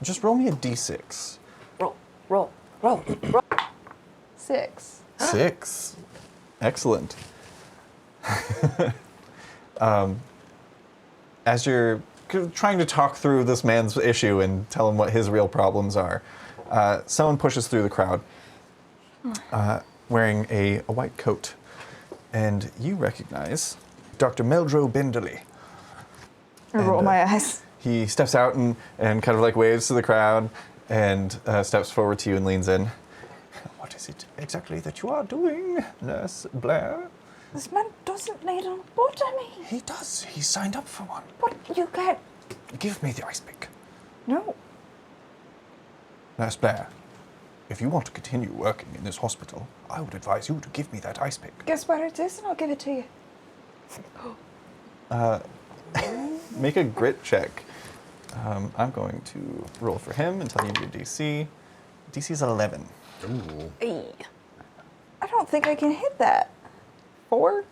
Just roll me a d6. Roll. 6. 6. Excellent. As you're trying to talk through this man's issue and tell him what his real problems are, someone pushes through the crowd wearing a white coat. And you recognize Dr. Meldrew Benderley. I roll my eyes. He steps out and kind of like waves to the crowd and steps forward to you and leans in. What is it exactly that you are doing, Nurse Blair? This man doesn't need a lobotomy. He does. He signed up for one. But you can't. Give me the ice pick. No. Nurse Blair, if you want to continue working in this hospital, I would advise you to give me that ice pick. Guess where it is and I'll give it to you. Make a grit check. I'm going to roll for him and tell you your DC. DC is 11. I don't think I can hit that. 4?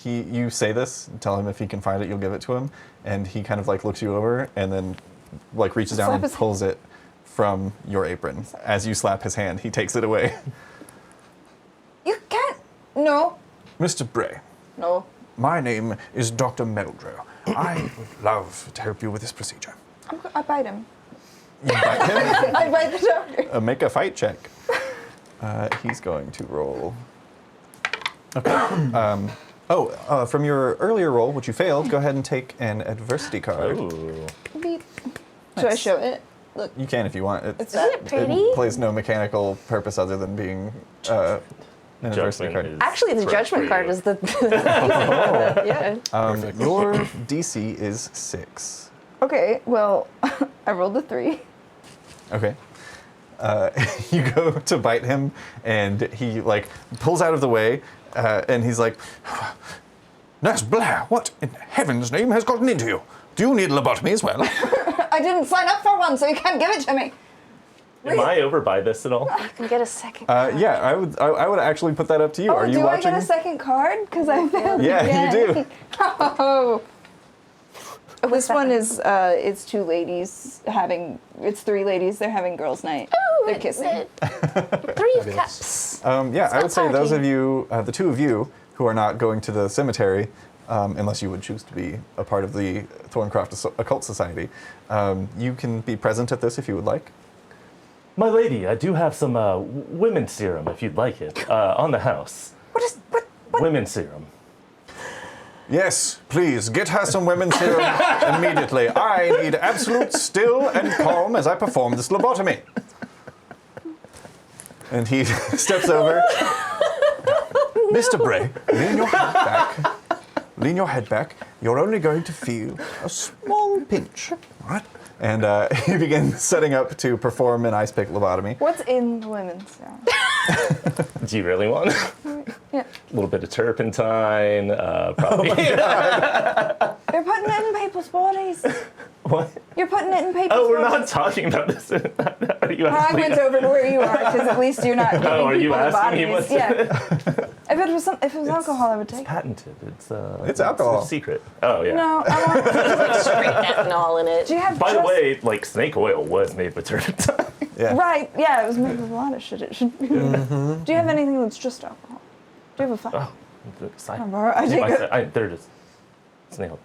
You say this, tell him if he can find it, you'll give it to him, and he kind of like looks you over and then like reaches down Slap and his- pulls it from your apron. As you slap his hand, he takes it away. You can't. No. Mr. Bray, No. my name is Dr. Meldrew. I would love to help you with this procedure. I bite him. You bite him. I bite the doctor. Make a fight check. He's going to roll. Okay. From your earlier roll, which you failed, go ahead and take an adversity card. Ooh. Beep. Should I show it? Look. You can if you want. It's Isn't it pretty? It plays no mechanical purpose other than being an adversity card. is Actually, the for judgment free. card is the. Yeah. Your DC is 6. Okay, well, I rolled a 3. Okay. You go to bite him, and he like pulls out of the way, and he's like, "Nurse Blair, what in heaven's name has gotten into you? Do you need a lobotomy as well?" I didn't sign up for one, so you can't give it to me. Am I over by this at all? I can get a second. Yeah, I would actually put that up to you. Oh, Are you do watching? I get a second card? Because I failed. Yeah, you do. Oh. This one is it's 2 ladies having. It's 3 ladies. They're having girls' night. They're kissing. 3 of Cups. Yeah, I would say those party. of you, the 2 of you, who are not going to the cemetery, unless you would choose to be a part of the Thorncroft Occult Society, you can be present at this if you would like. My lady, I do have some women's serum if you'd like it on the house. What? Women's serum. Yes, please, get her some women's serum immediately. I need absolute still and calm as I perform this lobotomy. And he steps over. Mr. Bray, lean your head back. Lean your head back. You're only going to feel a small pinch, all right? And he begins setting up to perform an ice pick lobotomy. What's in the women's serum? Do you really want Yeah. a little bit of turpentine? Probably. You're putting it in people's bodies. What? You're putting it in people's Oh, we're bodies. not talking about this. Are you I asking? went over to where you are because at least you're not giving are you people the asking me bodies. what's- Yeah. If it was alcohol, I would take it. Patented. It's alcohol. It's a secret. Oh yeah. No, I want. Straight ethanol in it. Do you have? By the just- way, like snake oil was made with turpentine. Yeah. Right. Yeah, it was made with a lot of shit. It should be. Do you have anything that's just alcohol? Do you have a flask? Oh, the side. I take it. They're just snail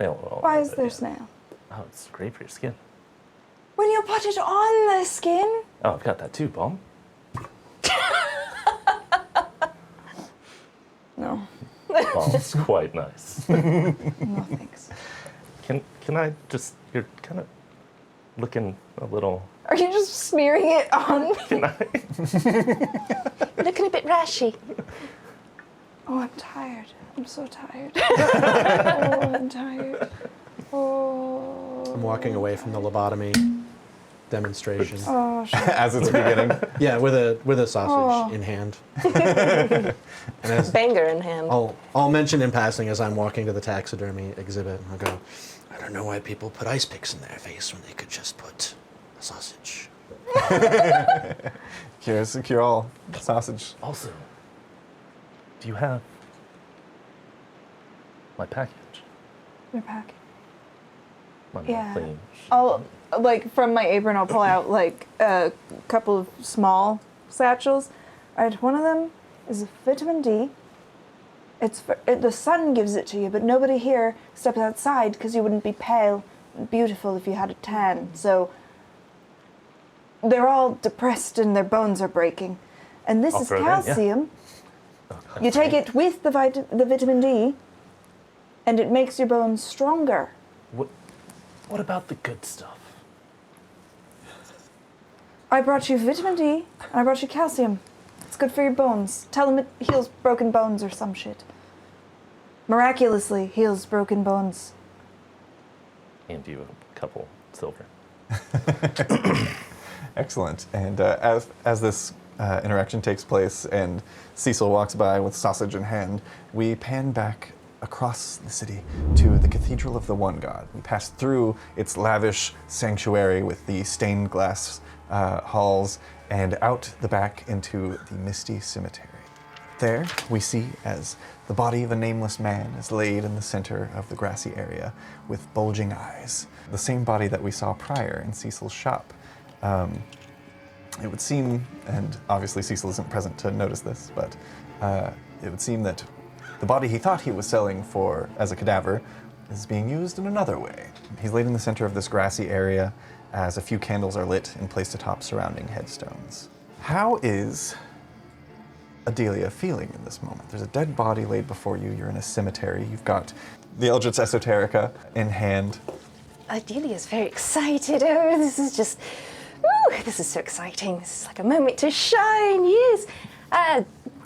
oil. Why is there snail? Oh, it's great for your skin. When you put it on the skin. Oh, I've got that too, Bomb. No. Well, it's quite nice. No thanks. Can I just? You're kind of looking a little. Are you just smearing it on me? Can I? Looking a bit rashy. Oh, I'm tired. I'm so tired. Oh, I'm tired. Oh. I'm walking away from the lobotomy demonstration. Oh, shit. As it's beginning. Yeah, with a sausage Oh. in hand. And as Banger in hand. I'll mention in passing as I'm walking to the taxidermy exhibit, I'll go, I don't know why people put ice picks in their face when they could just put a sausage. Cure all. Sausage. Also, do you have my package? Your pack. My Yeah. clean. I'll, like, from my apron, I'll pull out, like, a couple of small satchels. All right, one of them is vitamin D. The sun gives it to you, but nobody here steps outside because you wouldn't be pale and beautiful if you had a tan. So they're all depressed and their bones are breaking. And this I'll is throw it in, yeah. calcium. Oh, You that's take great. it with the vitamin D, and it makes your bones stronger. What about the good stuff? I brought you vitamin D, and I brought you calcium. It's good for your bones. Tell them it heals broken bones or some shit. Miraculously heals broken bones. And you a couple silver. Excellent. And as this interaction takes place and Cecil walks by with sausage in hand, we pan back across the city to the Cathedral of the One God. We pass through its lavish sanctuary with the stained glass halls and out the back into the misty cemetery. There we see as the body of a nameless man is laid in the center of the grassy area with bulging eyes. The same body that we saw prior in Cecil's shop. It would seem, and obviously Cecil isn't present to notice this, but it would seem that the body he thought he was selling for as a cadaver is being used in another way. He's laid in the center of this grassy area as a few candles are lit and placed atop surrounding headstones. How is Adelia feeling in this moment? There's a dead body laid before you. You're in a cemetery. You've got the Eldritch Esoterica in hand. Delia's very excited. Oh, this is just, woo, this is so exciting. This is like a moment to shine, yes.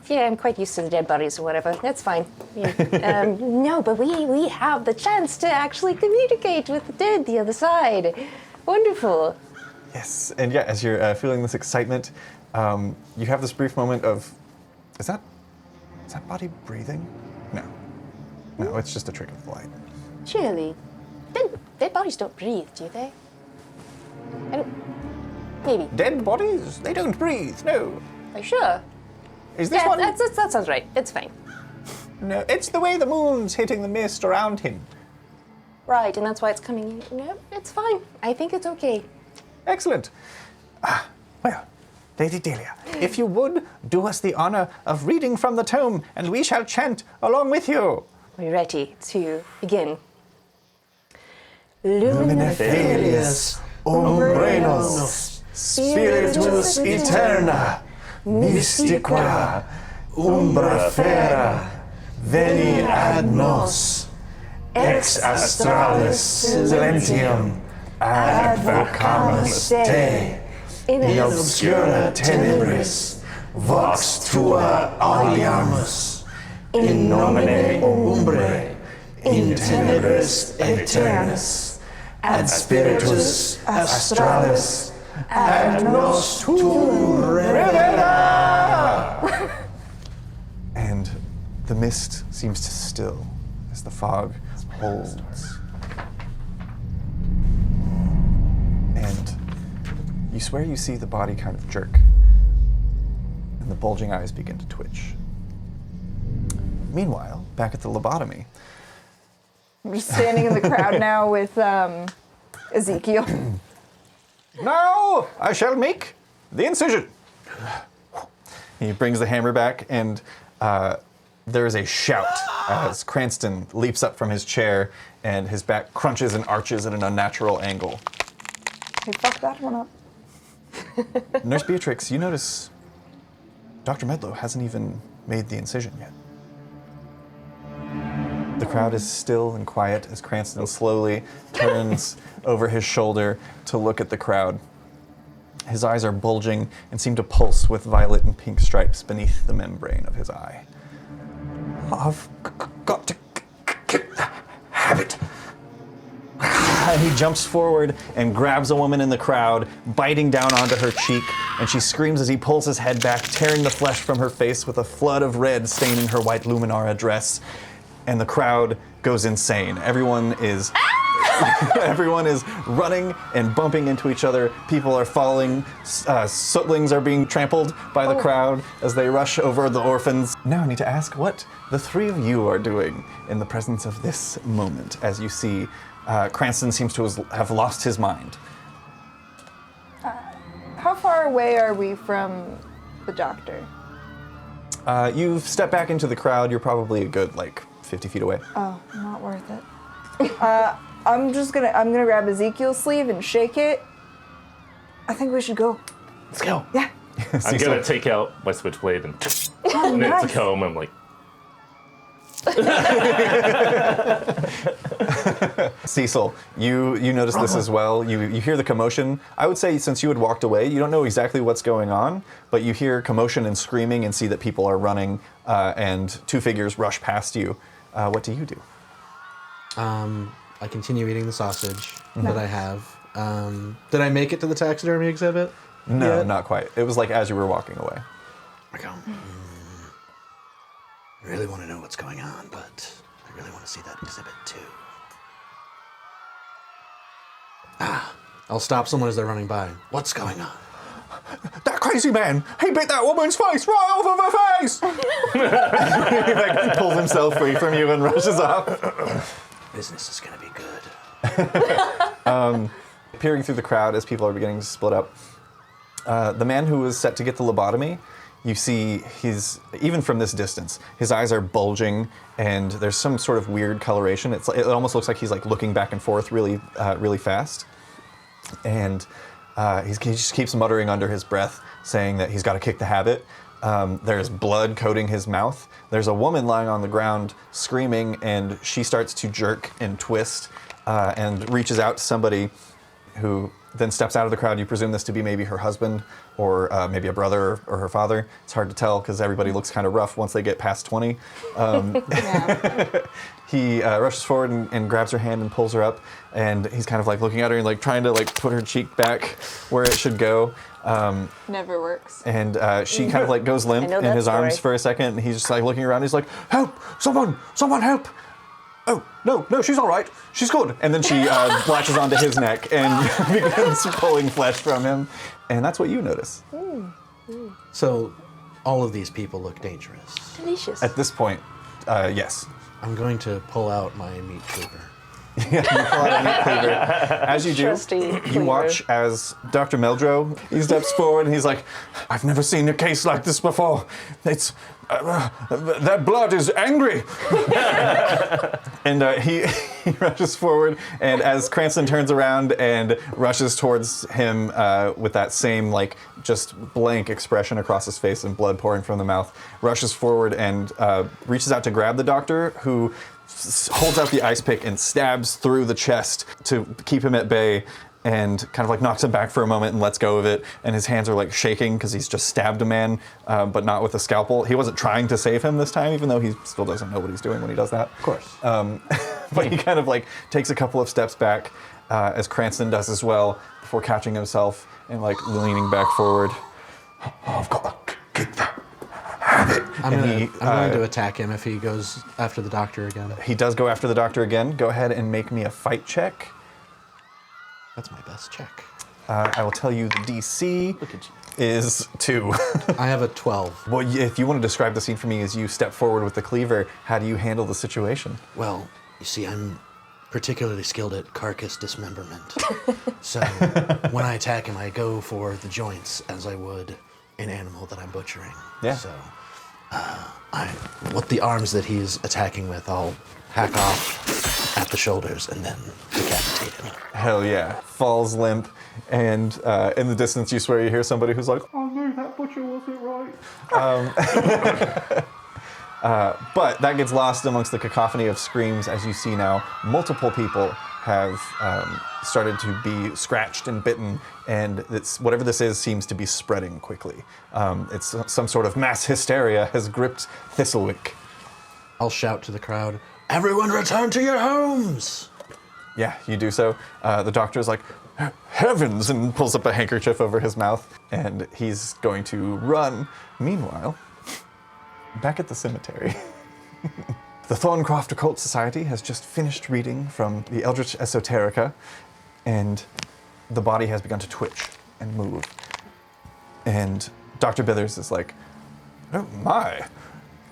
Yeah, I'm quite used to the dead bodies or whatever. That's fine. Yeah. No, but we have the chance to actually communicate with the dead, the other side. Wonderful. Yes, and yeah, as you're feeling this excitement, you have this brief moment of, is that body breathing? No, it's just a trick of the light. Surely. Dead bodies don't breathe, do they? I don't... Maybe. Dead bodies? They don't breathe, no. Are you sure? Is this one? That sounds right. It's fine. No, it's the way the moon's hitting the mist around him. Right, and that's why it's coming in. No, it's fine. I think it's okay. Excellent. Well, Lady Delia, if you would, do us the honor of reading from the tome, and we shall chant along with you. We're ready to begin. Lumine felius, umbrenos, spiritus aeterna, mystica, umbra fera, veni ad nos, ex astralis silentium, advocamus te, in obscura tenebris, vox tua audiamus, in nomine umbrae, in tenebris aeternus, ad spiritus astralis, ad nos tuum revela. And the mist seems to still as the fog holds. And you swear you see the body kind of jerk, and the bulging eyes begin to twitch. Meanwhile, back at the lobotomy, I'm just standing in the crowd now with Ezekiel. now I shall make the incision. He brings the hammer back, and there is a shout as Cranston leaps up from his chair, and his back crunches and arches at an unnatural angle. Hey, fuck that one up. Nurse Beatrix, you notice Dr. Medlow hasn't even made the incision yet. The crowd is still and quiet as Cranston slowly turns over his shoulder to look at the crowd. His eyes are bulging and seem to pulse with violet and pink stripes beneath the membrane of his eye. I've got to have it. And he jumps forward and grabs a woman in the crowd, biting down onto her cheek, and she screams as he pulls his head back, tearing the flesh from her face with a flood of red staining her white Luminara dress. And the crowd goes insane. Everyone is running and bumping into each other. People are falling. Sootlings are being trampled by the crowd as they rush over the orphans. Now I need to ask what the three of you are doing in the presence of this moment, as you see Cranston seems to have lost his mind. How far away are we from the doctor? You've stepped back into the crowd. You're probably a good, 50 feet away. Oh, not worth it. I'm gonna grab Ezekiel's sleeve and shake it. I think we should go. Let's go. Yeah. I'm gonna take out my switchblade and Oh, and it's a nice. comb. I'm like, Cecil, you notice this as well. You hear the commotion. I would say since you had walked away, you don't know exactly what's going on, but you hear commotion and screaming and see that people are running and two figures rush past you. What do you do? I continue eating the sausage that I have. Did I make it to the taxidermy exhibit? No, yet? not quite. It was like as you were walking away. I go, I really want to know what's going on, but I really want to see that exhibit too. I'll stop someone as they're running by. What's going on? That crazy man, he bit that woman's face right off of her face. He pulls himself free from you and rushes off. Business is going to be good. Peering through the crowd as people are beginning to split up, the man who was set to get the lobotomy, you see even from this distance, his eyes are bulging and there's some sort of weird coloration. It almost looks like he's looking back and forth really, really fast. And he just keeps muttering under his breath, saying that he's got to kick the habit. There's blood coating his mouth. There's a woman lying on the ground screaming, and she starts to jerk and twist. and reaches out to somebody who then steps out of the crowd. You presume this to be maybe her husband or maybe a brother or her father. It's hard to tell because everybody looks kind of rough once they get past 20. He rushes forward and grabs her hand and pulls her up, and he's kind of like looking at her and like trying to like put her cheek back where it should go. Never works. And she kind of like goes limp in his arms for a second, and he's just like looking around. He's like, "Help! Someone help!" "Oh, no, she's all right. She's good." And then she latches onto his neck and begins pulling flesh from him. And that's what you notice. So, all of these people look dangerous. Delicious. At this point, yes. I'm going to pull out my meat cleaver. You pull out a meat cleaver. As you do, Trusty you cleaver. watch as Dr. Meldrew, he steps forward and he's like, "I've never seen a case like this before. It's, that blood is angry." And he rushes forward, and as Cranston turns around and rushes towards him with that same like just blank expression across his face and blood pouring from the mouth, rushes forward and reaches out to grab the doctor, who holds out the ice pick and stabs through the chest to keep him at bay, and kind of like knocks him back for a moment and lets go of it. And his hands are like shaking because he's just stabbed a man, but not with a scalpel. He wasn't trying to save him this time, even though he still doesn't know what he's doing when he does that. Of course. But he kind of like takes a couple of steps back, as Cranston does as well, before catching himself and like leaning back forward. I've got to keep that habit. I'm And going to attack him if he goes after the doctor again. He does go after the doctor again. Go ahead and make me a fight check. That's my best check. I will tell you the DC is 2. I have a 12. Well, if you want to describe the scene for me as you step forward with the cleaver, how do you handle the situation? Well, you see, I'm particularly skilled at carcass dismemberment. So when I attack him, I go for the joints as I would an animal that I'm butchering. Yeah. So what the arms that he's attacking with, I'll hack off at the shoulders and then decapitate him. Hell yeah. Falls limp, and in the distance you swear you hear somebody who's like, "Oh no, that butcher wasn't right." But that gets lost amongst the cacophony of screams as you see now multiple people have started to be scratched and bitten, and whatever this is seems to be spreading quickly. It's some sort of mass hysteria has gripped Thistlewick. I'll shout to the crowd, "Everyone return to your homes!" Yeah, you do so. The doctor's like, "Heavens," and pulls up a handkerchief over his mouth, and he's going to run. Meanwhile, back at the cemetery, the Thorncroft Occult Society has just finished reading from the Eldritch Esoterica, and the body has begun to twitch and move. And Dr. Bithers is like, "Oh my,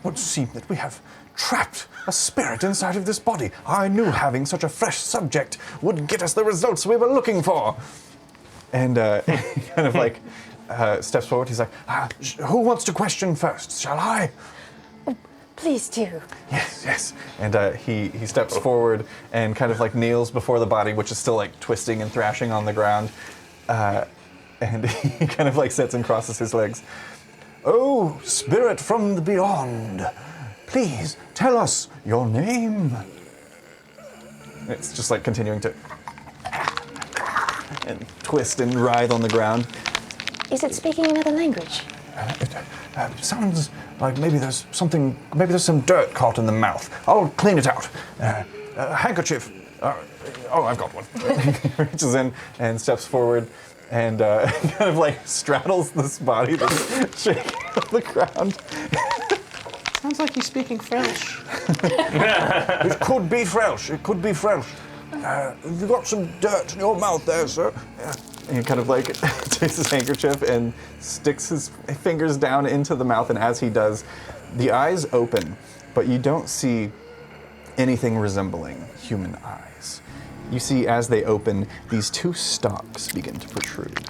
would seem that we have trapped a spirit inside of this body. I knew having such a fresh subject would get us the results we were looking for." And he kind of like steps forward. He's like, "Who wants to question first? Shall I?" Please do. Yes. And he steps forward and kind of like kneels before the body, which is still like twisting and thrashing on the ground. And he kind of like sits and crosses his legs. "Oh, spirit from the beyond, please tell us your name." It's just like continuing to and twist and writhe on the ground. Is it speaking another language? It sounds like maybe there's some dirt caught in the mouth. I'll clean it out. A handkerchief. I've got one. He reaches in and steps forward and kind of like straddles this body that's shaking on the ground. Sounds like he's speaking French. It could be French. You've got some dirt in your mouth there, sir. And he kind of like takes his handkerchief and sticks his fingers down into the mouth, and as he does, the eyes open, but you don't see anything resembling human eyes. You see, as they open, these 2 stalks begin to protrude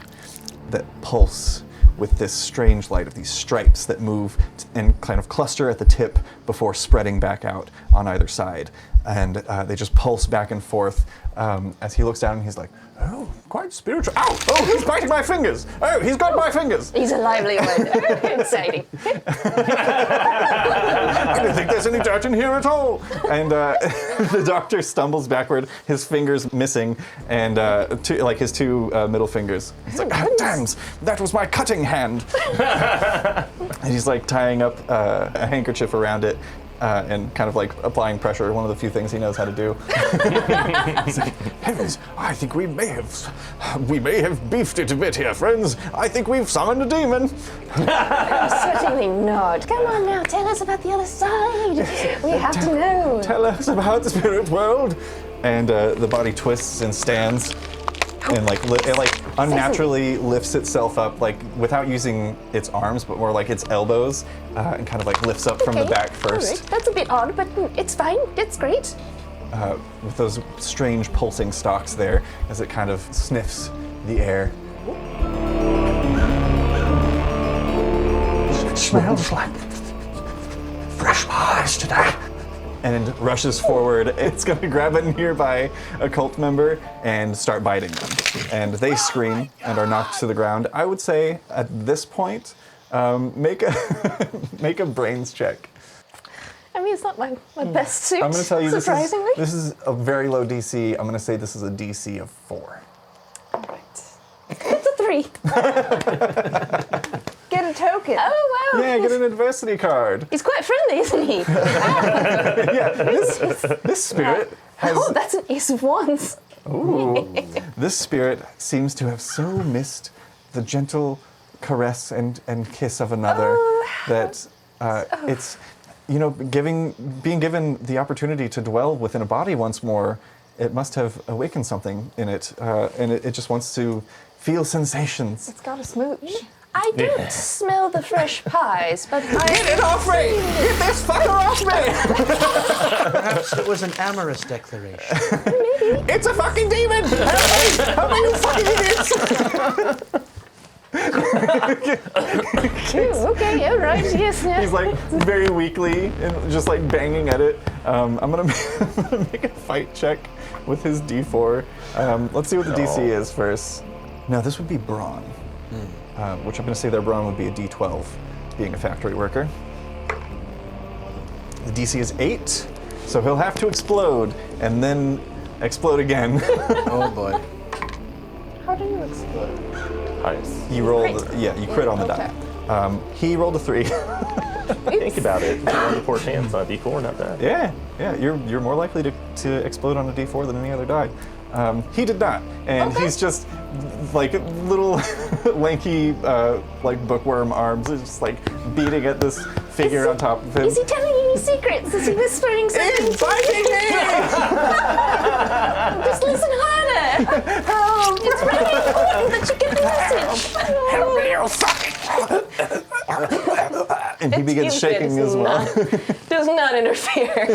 that pulse with this strange light of these stripes that move and kind of cluster at the tip before spreading back out on either side. And they just pulse back and forth as he looks down and he's like, "Oh, quite spiritual. Ow! Oh, he's biting my fingers! Oh, he's got my fingers! He's a lively one. Exciting. I don't think there's any dirt in here at all. And the doctor stumbles backward, his fingers missing, and his two middle fingers. He's like, damn, that was my cutting hand. And he's like tying up a handkerchief around it. And kind of like applying pressure, one of the few things he knows how to do. He's like, heavens, I think we may have beefed it a bit here, friends. I think we've summoned a demon. Certainly not. Come on now, tell us about the other side. We have to know. Tell us about the spirit world. And the body twists and stands. And it unnaturally lifts itself up, like without using its arms, but more like its elbows, and kind of like lifts up from the back first. All right. That's a bit odd, but it's fine. It's great. With those strange pulsing stalks there, as it kind of sniffs the air. Smells like fresh pies today. And rushes forward. It's going to grab a nearby occult member and start biting them. And they scream and are knocked to the ground. I would say at this point, make a brains check. I mean, it's not my best suit. I'm going to tell you surprisingly. this is a very low DC. I'm going to say this is a DC of 4. All right. It's a 3. Get a token. Oh, wow. Yeah, get an adversity card. He's quite friendly, isn't he? Yeah, this spirit has... Oh, that's an ace of wands. Ooh. This spirit seems to have so missed the gentle caress and kiss of another that it's, being given the opportunity to dwell within a body once more, it must have awakened something in it, and it just wants to feel sensations. It's got a smooch. I don't smell the fresh pies, but Get it off me! Get this fucker off me! Perhaps it was an amorous declaration. It's a fucking demon! Help me, you fucking idiots! Okay, all right, yes. He's like very weakly and just like banging at it. I'm gonna make a fight check with his D4. Let's see what the DC is first. No, this would be brawn, which I'm gonna say their brawn would be a D12, being a factory worker. The DC is 8, so he'll have to explode and then explode again. Oh boy. How do you explode? Nice. You roll, you crit on the die. He rolled a 3. Think about it. 1 to 4 chance on a D4, not bad. Yeah, you're more likely to explode on a D4 than any other die. He did not, and he's just like little lanky like bookworm arms, just like beating at this figure on top of him. Is he telling you any secrets? Is he whispering something? He's biting me! Just listen harder. Oh, it's really important that you get the message. Help me, you fucking! And he begins shaking as well. Does not interfere.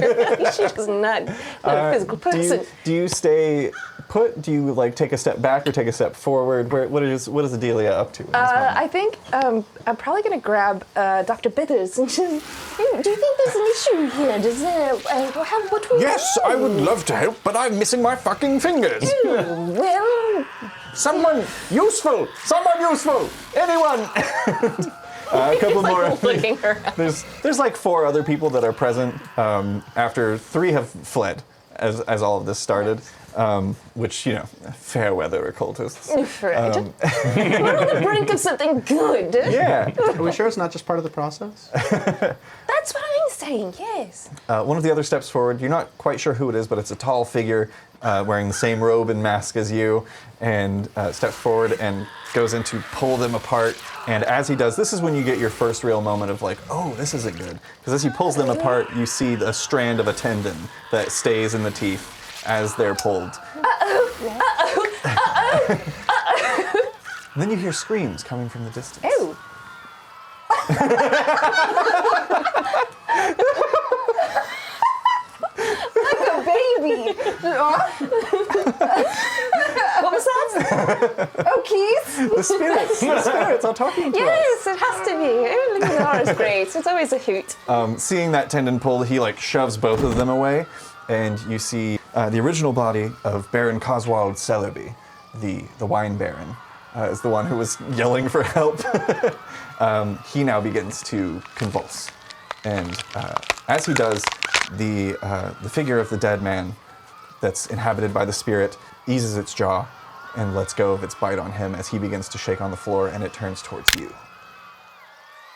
She does not. Not a physical person. Do you stay put? Do you like take a step back or take a step forward? What is Adelia up to? I think I'm probably going to grab Dr. Bithers and just, do you think there's an issue here? Does there, what we Yes, I would love to help, but I'm missing my fucking fingers. Well, Someone useful! Anyone! A couple more. looking around. There's like 4 other people that are present after 3 have fled as all of this started. Which, fair weather occultists. Right. We're on the brink of something good. Yeah. Are we sure it's not just part of the process? That's what I'm saying, yes. One of the other steps forward, you're not quite sure who it is, but it's a tall figure wearing the same robe and mask as you, and steps forward and goes in to pull them apart. And as he does, this is when you get your first real moment of like, oh, this isn't good. Because as he pulls them apart, you see a strand of a tendon that stays in the teeth as they're pulled. And then you hear screams coming from the distance. Oh. Like a baby. What was that? Oh, Keith? The spirits, are talking to us. Yes, it has to be. Oh, Luminar is great. It's always a hoot. Seeing that tendon pulled, he like shoves both of them away, and you see the original body of Baron Coswald Celebi, the wine baron, is the one who was yelling for help. He now begins to convulse. And as he does, the figure of the dead man that's inhabited by the spirit eases its jaw and lets go of its bite on him as he begins to shake on the floor, and it turns towards you.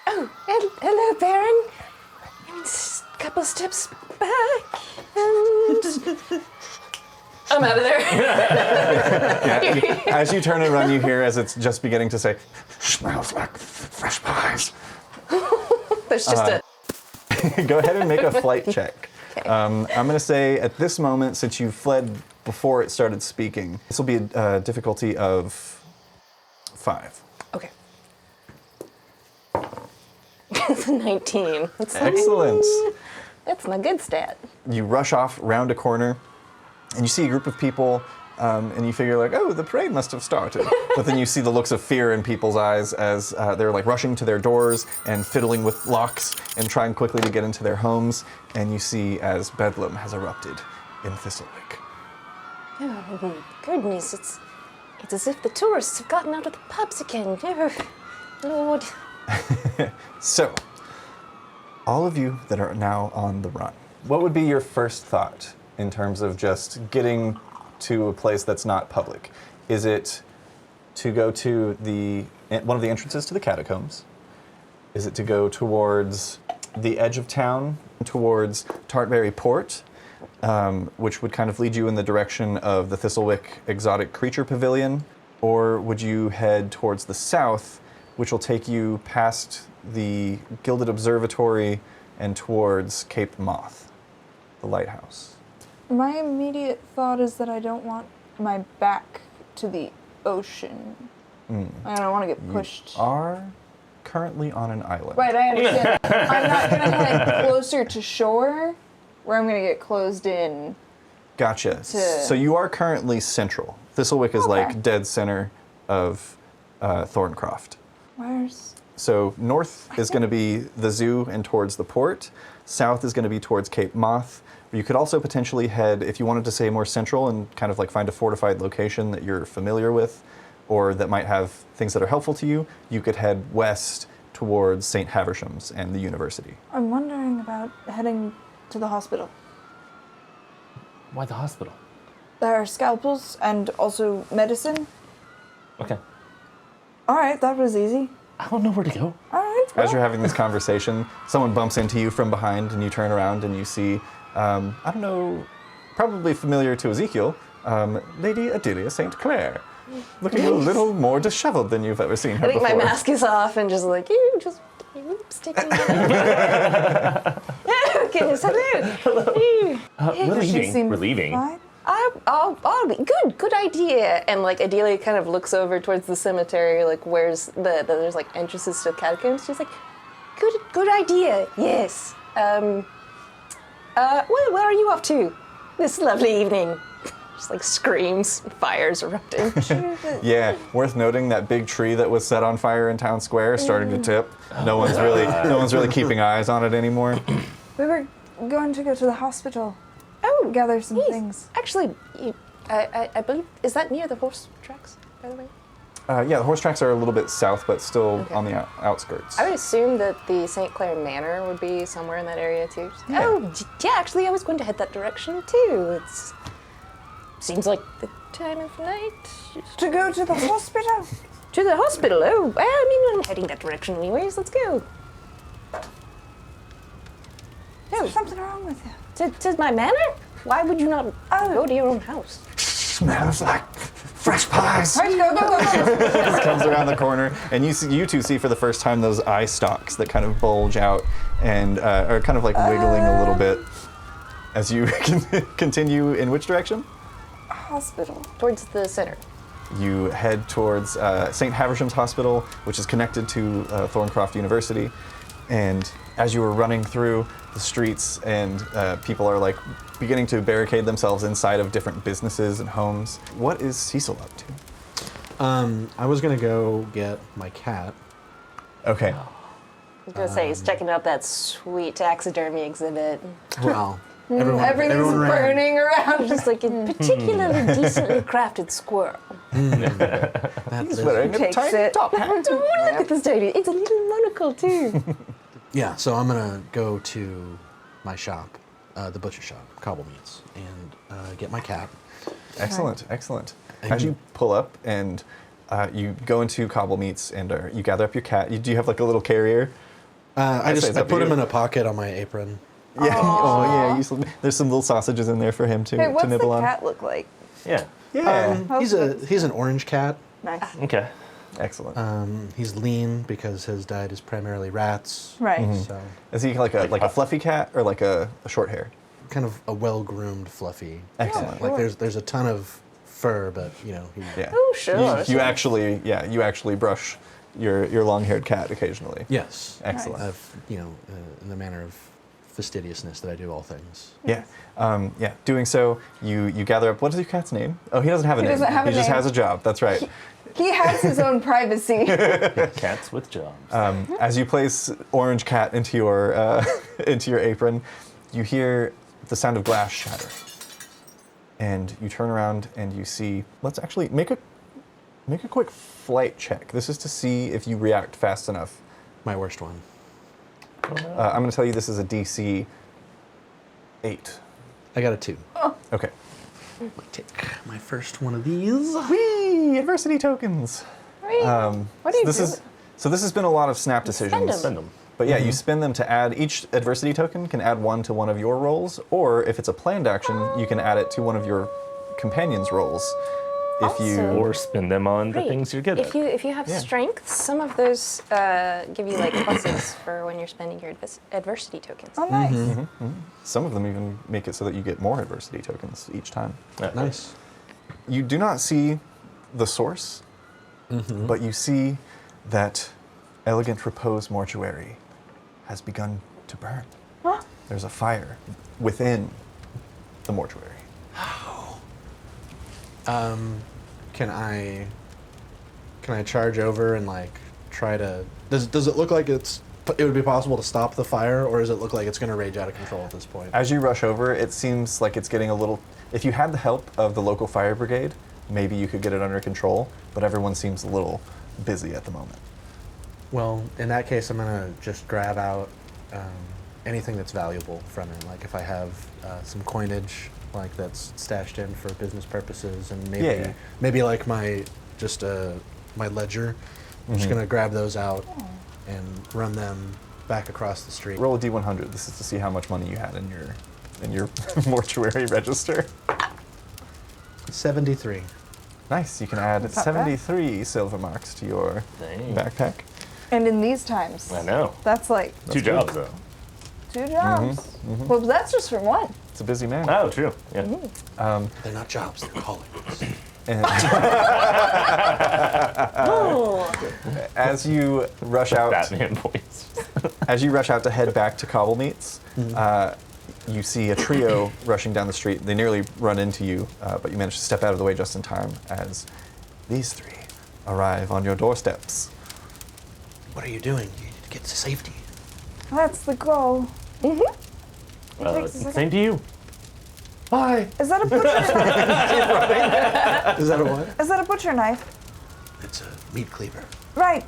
Oh, hello, Baron. A couple steps back, and I'm out of there. As you turn and run, you hear as it's just beginning to say, "Smells like fresh pies." There's just a. Go ahead and make a flight check. I'm going to say at this moment, since you fled before it started speaking, this will be a difficulty of 5. Okay. It's a 19. Excellent. That's my good stat. You rush off round a corner, and you see a group of people, and you figure like, oh, the parade must have started. But then you see the looks of fear in people's eyes as they're like rushing to their doors and fiddling with locks and trying quickly to get into their homes. And you see as Bedlam has erupted in Thistlewick. Oh, goodness, it's as if the tourists have gotten out of the pubs again. Oh, Lord. So, all of you that are now on the run, what would be your first thought in terms of just getting to a place that's not public? Is it to go to one of the entrances to the catacombs? Is it to go towards the edge of town, towards Tartberry Port, which would kind of lead you in the direction of the Thistlewick Exotic Creature Pavilion? Or would you head towards the south, which will take you past the Gilded Observatory and towards Cape Moth, the lighthouse? My immediate thought is that I don't want my back to the ocean. I don't want to get pushed. You are currently on an island. Right, I understand. I'm not going to head closer to shore, where I'm going to get closed in. Gotcha. So you are currently central. Thistlewick is like dead center of Thorncroft. Where's... So north is going to be the zoo and towards the port. South is going to be towards Cape Moth. You could also potentially head, if you wanted to say more central and kind of like find a fortified location that you're familiar with or that might have things that are helpful to you, you could head west towards St. Haversham's and the university. I'm wondering about heading to the hospital. Why the hospital? There are scalpels and also medicine. Okay. All right, that was easy. I don't know where to go. All right. As you're having this conversation, someone bumps into you from behind and you turn around and you see, I don't know, probably familiar to Ezekiel, Lady Adelia St. Clair, looking a little more disheveled than you've ever seen her I think before. my mask is off and just like, you just sticking out. Oh, goodness, hello. We're Does she leaving. seem We're leaving. fine? I'll be good idea. And like Adelia kind of looks over towards the cemetery, like where's there's like entrances to the catacombs. She's like, good idea. Yes. Well, where are you off to this lovely evening? Just like screams, fires erupting. Yeah, worth noting that big tree that was set on fire in Town Square is starting to tip. No one's really keeping eyes on it anymore. We were going to go to the hospital. Oh, Gather some yes. things. Actually, I believe, is that near the horse tracks, by the way? Yeah, the horse tracks are a little bit south, but still on the outskirts. I would assume that the St. Clair Manor would be somewhere in that area too. Yeah. Oh, yeah, actually I was going to head that direction too. Seems like the time of night. To go to the hospital? To the hospital, oh, well, I mean, I'm heading that direction anyways, let's go. There's something wrong with you. To my manor? Why would you not go to your own house? Smells like fresh pies. Right, go. It comes around the corner, and you two see for the first time those eye stalks that kind of bulge out and are kind of like wiggling a little bit as you continue in which direction? Hospital. Towards the center. You head towards St. Haversham's Hospital, which is connected to Thorncroft University. And as you were running through the streets and people are like beginning to barricade themselves inside of different businesses and homes, what is Cecil up to? I was gonna go get my cat. Okay. I was gonna say, he's checking out that sweet taxidermy exhibit. Well, Everything's everyone ran. burning around. Just like a particularly decently crafted squirrel. He's wearing a Takes tiny it. top hat. Look at this lady. It's a little monocle too. Yeah, so I'm gonna go to my shop, the butcher shop, Cobble Meats, and get my cap. Excellent, excellent. As you pull up and you go into Cobble Meats and you gather up your cat, do you have like a little carrier? I say it's up to put him you. in a pocket on my apron. Yeah. Oh yeah. There's some little sausages in there for him Hey, to what's the nibble on. cat look like? Yeah. Yeah. He's an orange cat. Nice. Okay. Excellent. He's lean because his diet is primarily rats. Right. So Is he like a fluffy cat or like a short hair? kind of a well-groomed, fluffy. Excellent. Like there's a ton of fur, but you know he. Yeah. Oh, sure. You actually brush your long-haired cat occasionally. Yes. Excellent. I've in the manner of fastidiousness that I do all things. Yeah. Yeah. Doing so, you gather up. What is your cat's name? Oh, he doesn't have a He name. doesn't have a He just name. has a job. That's right. He has his own privacy. Cats with jobs. As you place Orange Cat into your into your apron, you hear the sound of glass shatter, and you turn around and you see. Let's actually make a quick flight check. This is to see if you react fast enough. My worst one. I'm going to tell you this is a DC 8. I got a 2. Okay. Take my first one of these. Whee! Adversity tokens. What do you This do? is so. This has been a lot of snap decisions. Spend them. But yeah, you spend them to add, each adversity token can add 1 to one of your rolls, or if it's a planned action, you can add it to one of your companion's rolls. If you Also- Or spend them on the Great. things you're good at. If you have Yeah. strength, some of those give you like pluses for when you're spending your adversity tokens. Oh, nice. some of them even make it so that you get more adversity tokens each time. Nice. You do not see the source, but you see that Elegant Repose Mortuary has begun to burn. Huh? There's a fire within the mortuary. Can I charge over and like try to? Does it look like it would be possible to stop the fire, or does it look like it's going to rage out of control at this point? As you rush over, it seems like it's getting a little. If you had the help of the local fire brigade, maybe you could get it under control, but everyone seems a little busy at the moment. Well, in that case, I'm going to just grab out anything that's valuable from it. Like if I have some coinage, like that's stashed in for business purposes, and maybe like my ledger. I'm just going to grab those out and run them back across the street. Roll a D100. This is to see how much money you had in your mortuary register. 73. Nice. You can add That's not bad. 73 silver marks to your Dang. backpack. And in these times, I know. that's like 2 jobs, though. 2 jobs. Well, that's just for one. It's a busy man. Oh, true. Yeah. They're not jobs, they're callings. And as you rush out, Batman voice. as you rush out to head back to Cobble Meats, you see a trio rushing down the street. They nearly run into you, but you manage to step out of the way just in time as these 3 arrive on your doorsteps. What are you doing? You need to get to safety. That's the goal. Takes a second. Same to you. Bye. Is that a butcher knife? Is that a what? Is that a butcher knife? It's a meat cleaver. Right.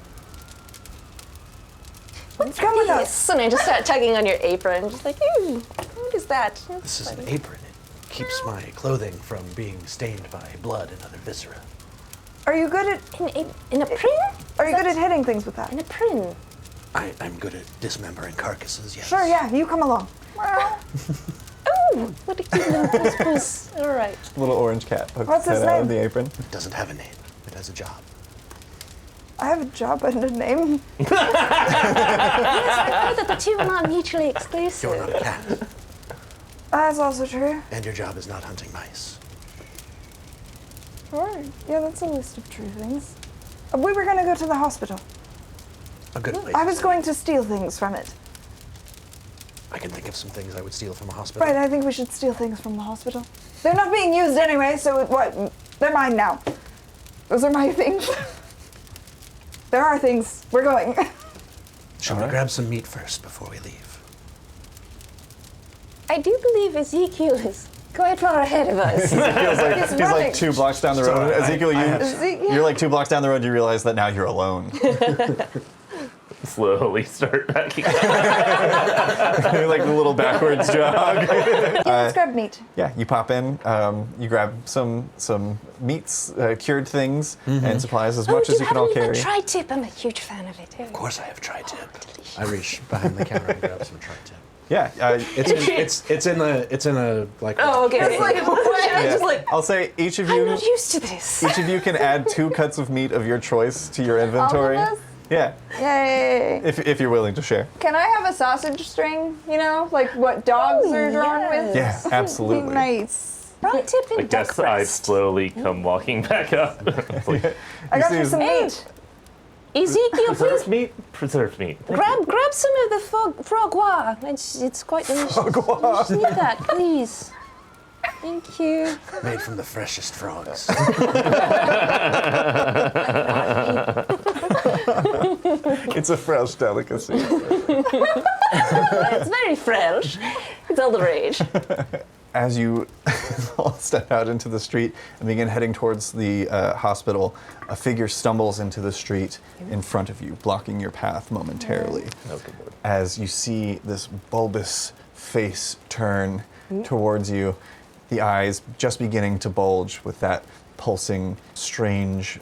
Come with us. Yes, and I just start tugging on your apron, just like, ooh, what is that? This is an apron. It keeps my clothing from being stained by blood and other viscera. Are you good at In a prin? Are you good at hitting things with that? In a prin. I'm good at dismembering carcasses, yes. Sure, yeah, you come along. Oh, what a cute little puss. All right. Little orange cat pokes What's its his head out of name? the apron. It doesn't have a name. It has a job. I have a job and a name. Yes, I know that the two are not mutually You're exclusive. not a cat, That's also true. and your job is not hunting mice. Sure. Yeah, that's a list of true things. We were going to go to the hospital. A good place. I was going to steal things from it. I can think of some things I would steal from a hospital. Right, I think we should steal things from the hospital. They're not being used anyway, so what? They're mine now. Those are my things. There are things. We're going. Should we grab some meat first before we leave? I do believe Ezekiel is quite far ahead of us. He's like 2 blocks down the road. Ezekiel, Yeah. you're like 2 blocks down the road. You realize that now you're alone. Slowly start backing up. You're like the little backwards jog. Let's grab meat. Yeah, you pop in. You grab some meats, cured things, and supplies as much as you can all carry. Tri-tip. I'm a huge fan of it. Of course I have tri-tip. I reach behind the counter and grab some tri-tip. Yeah, It's in a like. Oh, okay. It's like, what? Just like, I'll say each of I'm you not used to this. each of you can add 2 cuts of meat of your choice to your inventory. All of us? Yeah, Yay. if you're willing to share. Can I have a sausage string, like what dogs are drawn with? Yeah, absolutely. Nice. Tri-tip I and duck guess I breast. slowly come walking back up. It's like, I got you see- some meat. Ezekiel, please preserved meat? Preserved meat. Thank you. grab some of the foie gras. It's quite delicious. Just need that, please. Thank you. Made from the freshest frogs. It's a fresh delicacy. It's very fresh. It's all the rage. As you all step out into the street and begin heading towards the hospital, a figure stumbles into the street in front of you, blocking your path momentarily. As you see this bulbous face turn towards you, the eyes just beginning to bulge with that pulsing, strange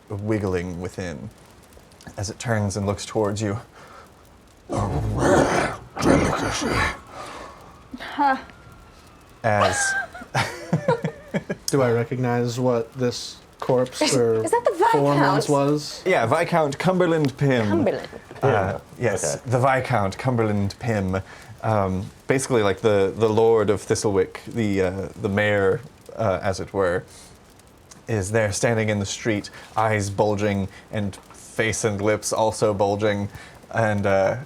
wiggling within. As it turns and looks towards you. As Do I recognize what this corpse or Is that the form Viscount? once was? yeah, Viscount Cumberland Pym. Cumberland. Yes, Okay. the Viscount Cumberland Pym, basically like the Lord of Thistlewick, the mayor, as it were, is there standing in the street, eyes bulging and face and lips also bulging, and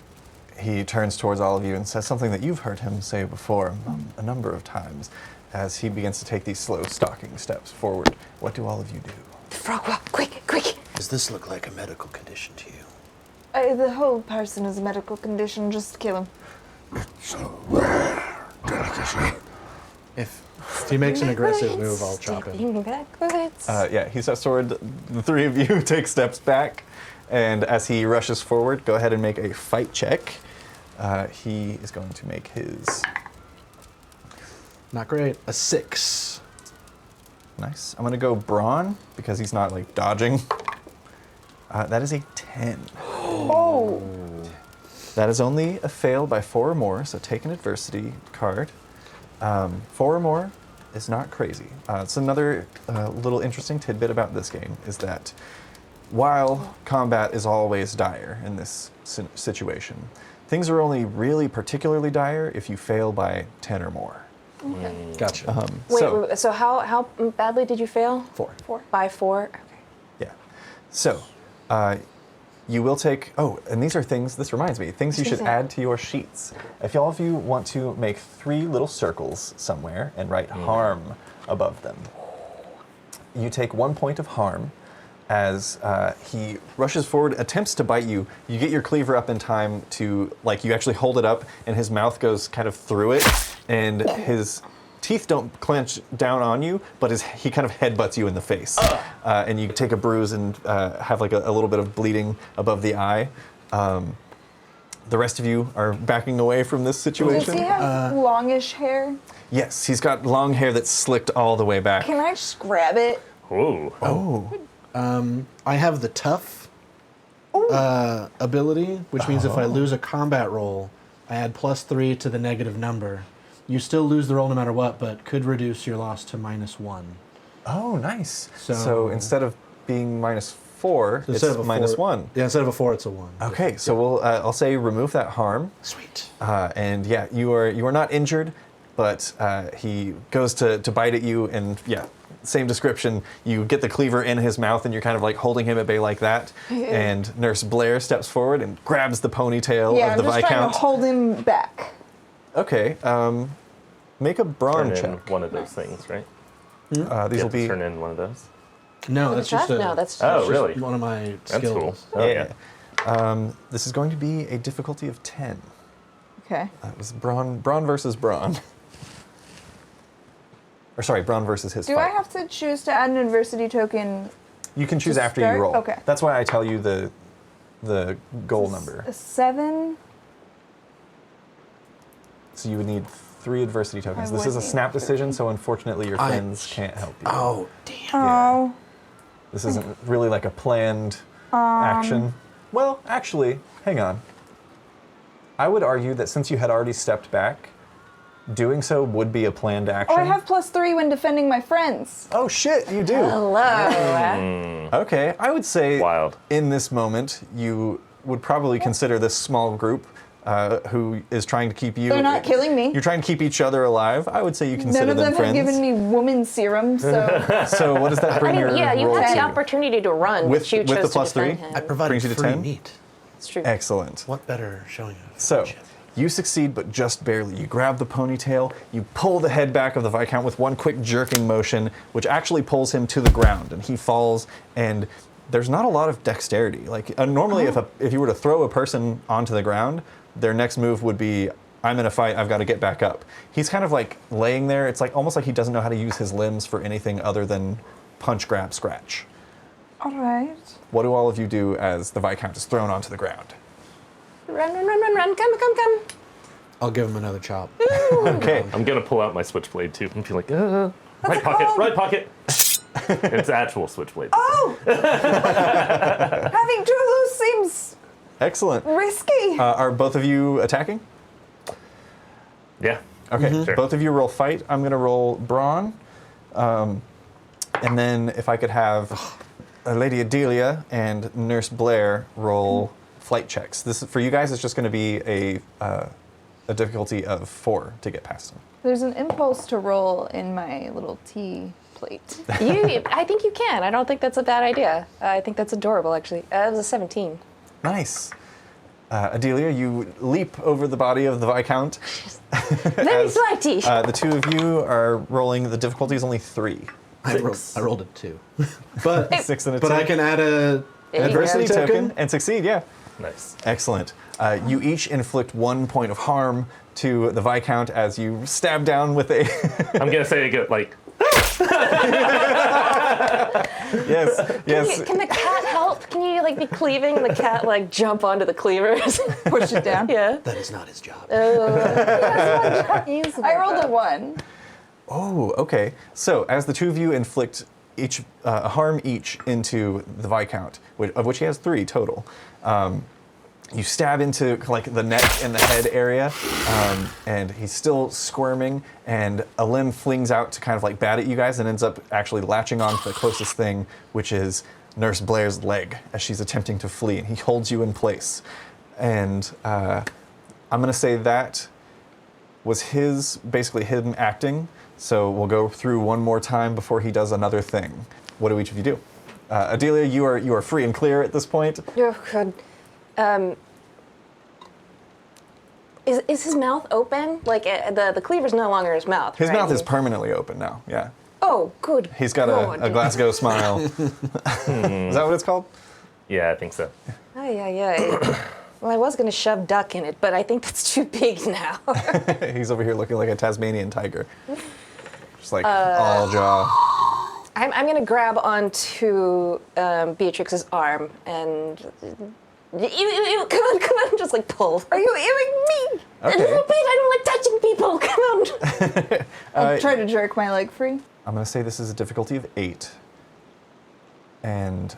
he turns towards all of you and says something that you've heard him say before a number of times, as he begins to take these slow stalking steps forward. What do all of you do? Frog walk, quick, quick. Does this look like a medical condition to you? The whole person is a medical condition. Just kill him. If he makes an aggressive move, I'll chop him. Stepping backwards. Yeah, he steps forward. The 3 of you take steps back, and as he rushes forward, go ahead and make a fight check. He is going to make his Not great. A 6. nice. I'm going to go brawn because he's not like dodging. That is a 10. Oh. That is only a fail by 4 or more, so take an adversity card. 4 or more is not crazy. It's another little interesting tidbit about this game is that while combat is always dire in this situation, things are only really particularly dire if you fail by 10 or more. Gotcha. Wait, so how badly did you fail? 4. By 4? Okay. Yeah. So, you will take, and these are things, this reminds me, things you should add to your sheets. If all of you want to make 3 little circles somewhere and write harm above them, you take 1 point of harm as he rushes forward, attempts to bite you. You get your cleaver up in time to, you actually hold it up and his mouth goes kind of through it and his teeth don't clench down on you, but he kind of headbutts you in the face. And you take a bruise and have a little bit of bleeding above the eye. The rest of you are backing away from this Does situation. he have longish hair? Yes, he's got long hair that's slicked all the way back. Can I just grab it? Oh. I have the tough ability, which means if I lose a combat roll, I add +3 to the negative number. You still lose the roll no matter what, but could reduce your loss to -1. Oh, nice. So So- instead of being -4, it's Instead of a -1. Yeah, instead of a 4, it's a 1. Okay, so I'll say remove that harm. Sweet. And yeah, you are not injured, but he goes to bite at you, and yeah, same description. You get the cleaver in his mouth, and you're kind of holding him at bay like that. And Nurse Blair steps forward and grabs the ponytail Yeah, of I'm the just trying Viscount. to hold him back. Okay, make a brawn Turn in check. one of those things, right? These You will have to be turn in one of those. No, that's just No, that's Oh, just really? one of my That's skills. cool. Oh, yeah. This is going to be a difficulty of 10. Okay. That was brawn versus brawn. Or sorry, Braun versus his Do fight. I have to choose to add an adversity token? You can choose to after start? you roll. Okay. That's why I tell you the goal number. A 7. So you would need 3 adversity tokens. I This would is a need snap decision, so unfortunately your friends can't help you. Oh, damn. Oh. This isn't really like a planned action. Well, actually, hang on. I would argue that since you had already stepped back, doing so would be a planned action. Oh, I have +3 when defending my friends. Oh shit, you do. Hello. Okay, I would say Wild. in this moment you would probably consider this small group who is trying to keep you. They're not killing me. You're trying to keep each other alive. I would say you consider None of them have friends. given me woman serum, so So what does that I bring mean, your yeah, you roll had to? the opportunity to run, With- but you with chose the to +3? defend him. I provided Brings you to free 10? meat. It's true. Excellent. What better showing of So, friendship? you succeed, but just barely. You grab the ponytail, you pull the head back of the Viscount with one quick jerking motion, which actually pulls him to the ground, and he falls, and there's not a lot of dexterity. Like, normally if you were to throw a person onto the ground, their next move would be, I'm in a fight, I've got to get back up. He's kind of like laying there, it's like almost like he doesn't know how to use his limbs for anything other than punch, grab, scratch. all right. What do all of you do as the Viscount is thrown onto the ground? Run, run, run, run, run. Come. I'll give him another chop. Okay. I'm gonna pull out my switchblade too and be like, right pocket, right pocket. It's actual switchblade. Oh! Having two of those seems Excellent. risky. Are both of you attacking? Yeah. Okay, Sure. both of you roll fight. I'm going to roll brawn. And then if I could have Lady Adelia and Nurse Blair roll flight checks. This for you guys is just going to be a difficulty of 4 to get past them. There's an impulse to roll in my little tea plate. I think you can. I don't think that's a bad idea. I think that's adorable, actually. It was a 17. Nice. Adelia, you leap over the body of the Viscount. Very flighty. The two of you are rolling. The difficulty is only 3. I rolled a 2. But 6 and a 2. but I can add a adversity adversity token and succeed. Yeah. Nice. Excellent. You each inflict 1 point of harm to the Viscount as you stab down with a. I'm gonna say it like, yes. Can the cat help? Can you like be cleaving and the cat like jump onto the cleavers? Push it down. Yeah. That is not his job. I rolled a 1. Oh, okay. So as the two of you inflict each harm each into the Viscount, of which he has 3 total. You stab into like the neck and the head area, and he's still squirming, and a limb flings out to kind of like bat at you guys and ends up actually latching on to the closest thing, which is Nurse Blair's leg as she's attempting to flee, and he holds you in place. And I'm gonna say that was basically him acting, so we'll go through one more time before he does another thing. What do each of you do? Adelia, you are free and clear at this point. Oh, God. Is his mouth open? Like the cleaver's no longer his mouth. His right? mouth is permanently open now, yeah. Oh, good. He's got a Glasgow smile. Is that what it's called? yeah, I think so. Oh, yeah. Well, I was going to shove duck in it, but I think that's too big now. He's over here looking like a Tasmanian tiger. Just like all jaw. I'm going to grab onto Beatrix's arm and... come on, just like pull. Are you eating me? A little bit, I don't like touching people, come on. I'll try to jerk my leg free. I'm going to say this is a difficulty of 8. And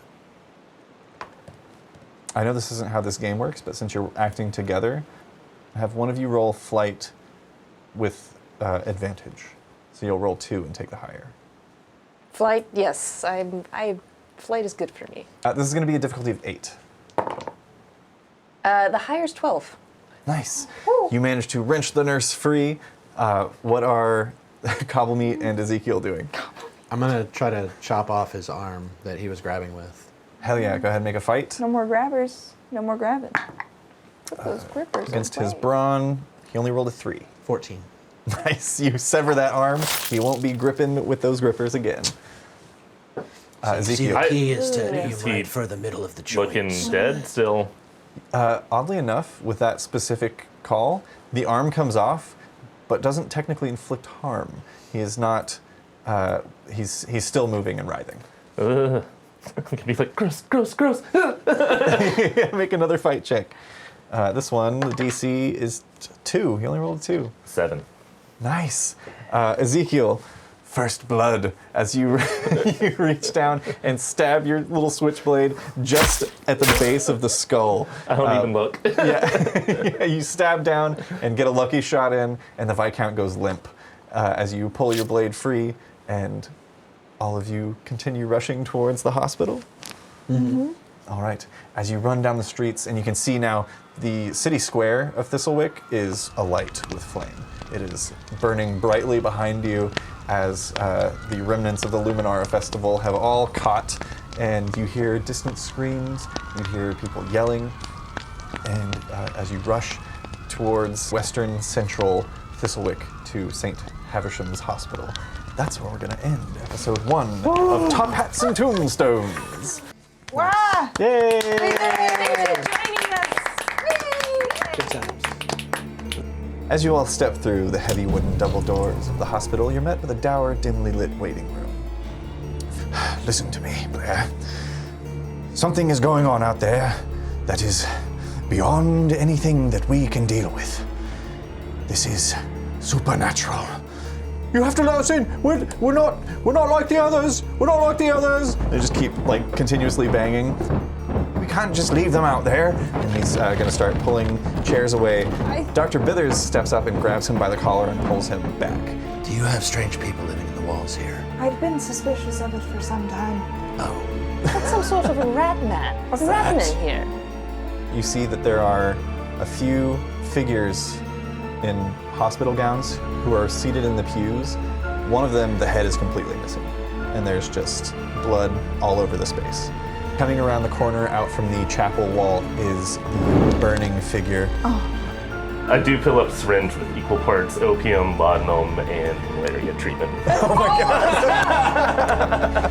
I know this isn't how this game works, but since you're acting together, have one of you roll flight with advantage. So you'll roll 2 and take the higher. Flight, yes, flight is good for me. This is going to be a difficulty of 8. The higher's 12. Nice. You managed to wrench the nurse free. What are Cobblemeat and Ezekiel doing? I'm gonna try to chop off his arm that he was grabbing with. Hell yeah, go ahead and make a fight. No more grabbers. No more grabbing. Put those grippers Against in his play. brawn, he only rolled a 3. 14. Nice. You sever that arm. He won't be gripping with those grippers again. See, Ezekiel. the key is to Is aim he right for the middle of the joint. Looking dead still. Oddly enough, with that specific call, the arm comes off, but doesn't technically inflict harm. He is not he's still moving and writhing. I can be like, gross, gross, gross. Make another fight check. This one, the DC is 2. He only rolled a 2. 7. Nice. Ezekiel, first blood as you you reach down and stab your little switchblade just at the base of the skull. I don't even look. Yeah, you stab down and get a lucky shot in, and the Viscount goes limp as you pull your blade free, and all of you continue rushing towards the hospital. Mm-hmm. All right. As you run down the streets, and you can see now the city square of Thistlewick is alight with flame. It is burning brightly behind you as the remnants of the Luminara Festival have all caught, and you hear distant screams, you hear people yelling, and as you rush towards western central Thistlewick to St. Haversham's Hospital. That's where we're going to end episode 1 of Top Hats and Tombstones. Wow! Yay! Thanks for joining us. Good times. As you all step through the heavy wooden double doors of the hospital, you're met with a dour, dimly lit waiting room. Listen to me, Blair. Something is going on out there that is beyond anything that we can deal with. This is supernatural. You have to let us in. We're not like the others. We're not like the others. They just keep like continuously banging. We can't just leave them out there. And he's going to start pulling chairs away. Dr. Bithers steps up and grabs him by the collar and pulls him back. Do you have strange people living in the walls here? I'd been suspicious of it for some time. Oh. That's some sort of a rat man. Or rat in here. You see that there are a few figures in hospital gowns who are seated in the pews. One of them, the head is completely missing, and there's just blood all over the space. Coming around the corner out from the chapel wall is the burning figure. I do fill up syringe with equal parts opium, laudanum, and malaria treatment. Oh my god!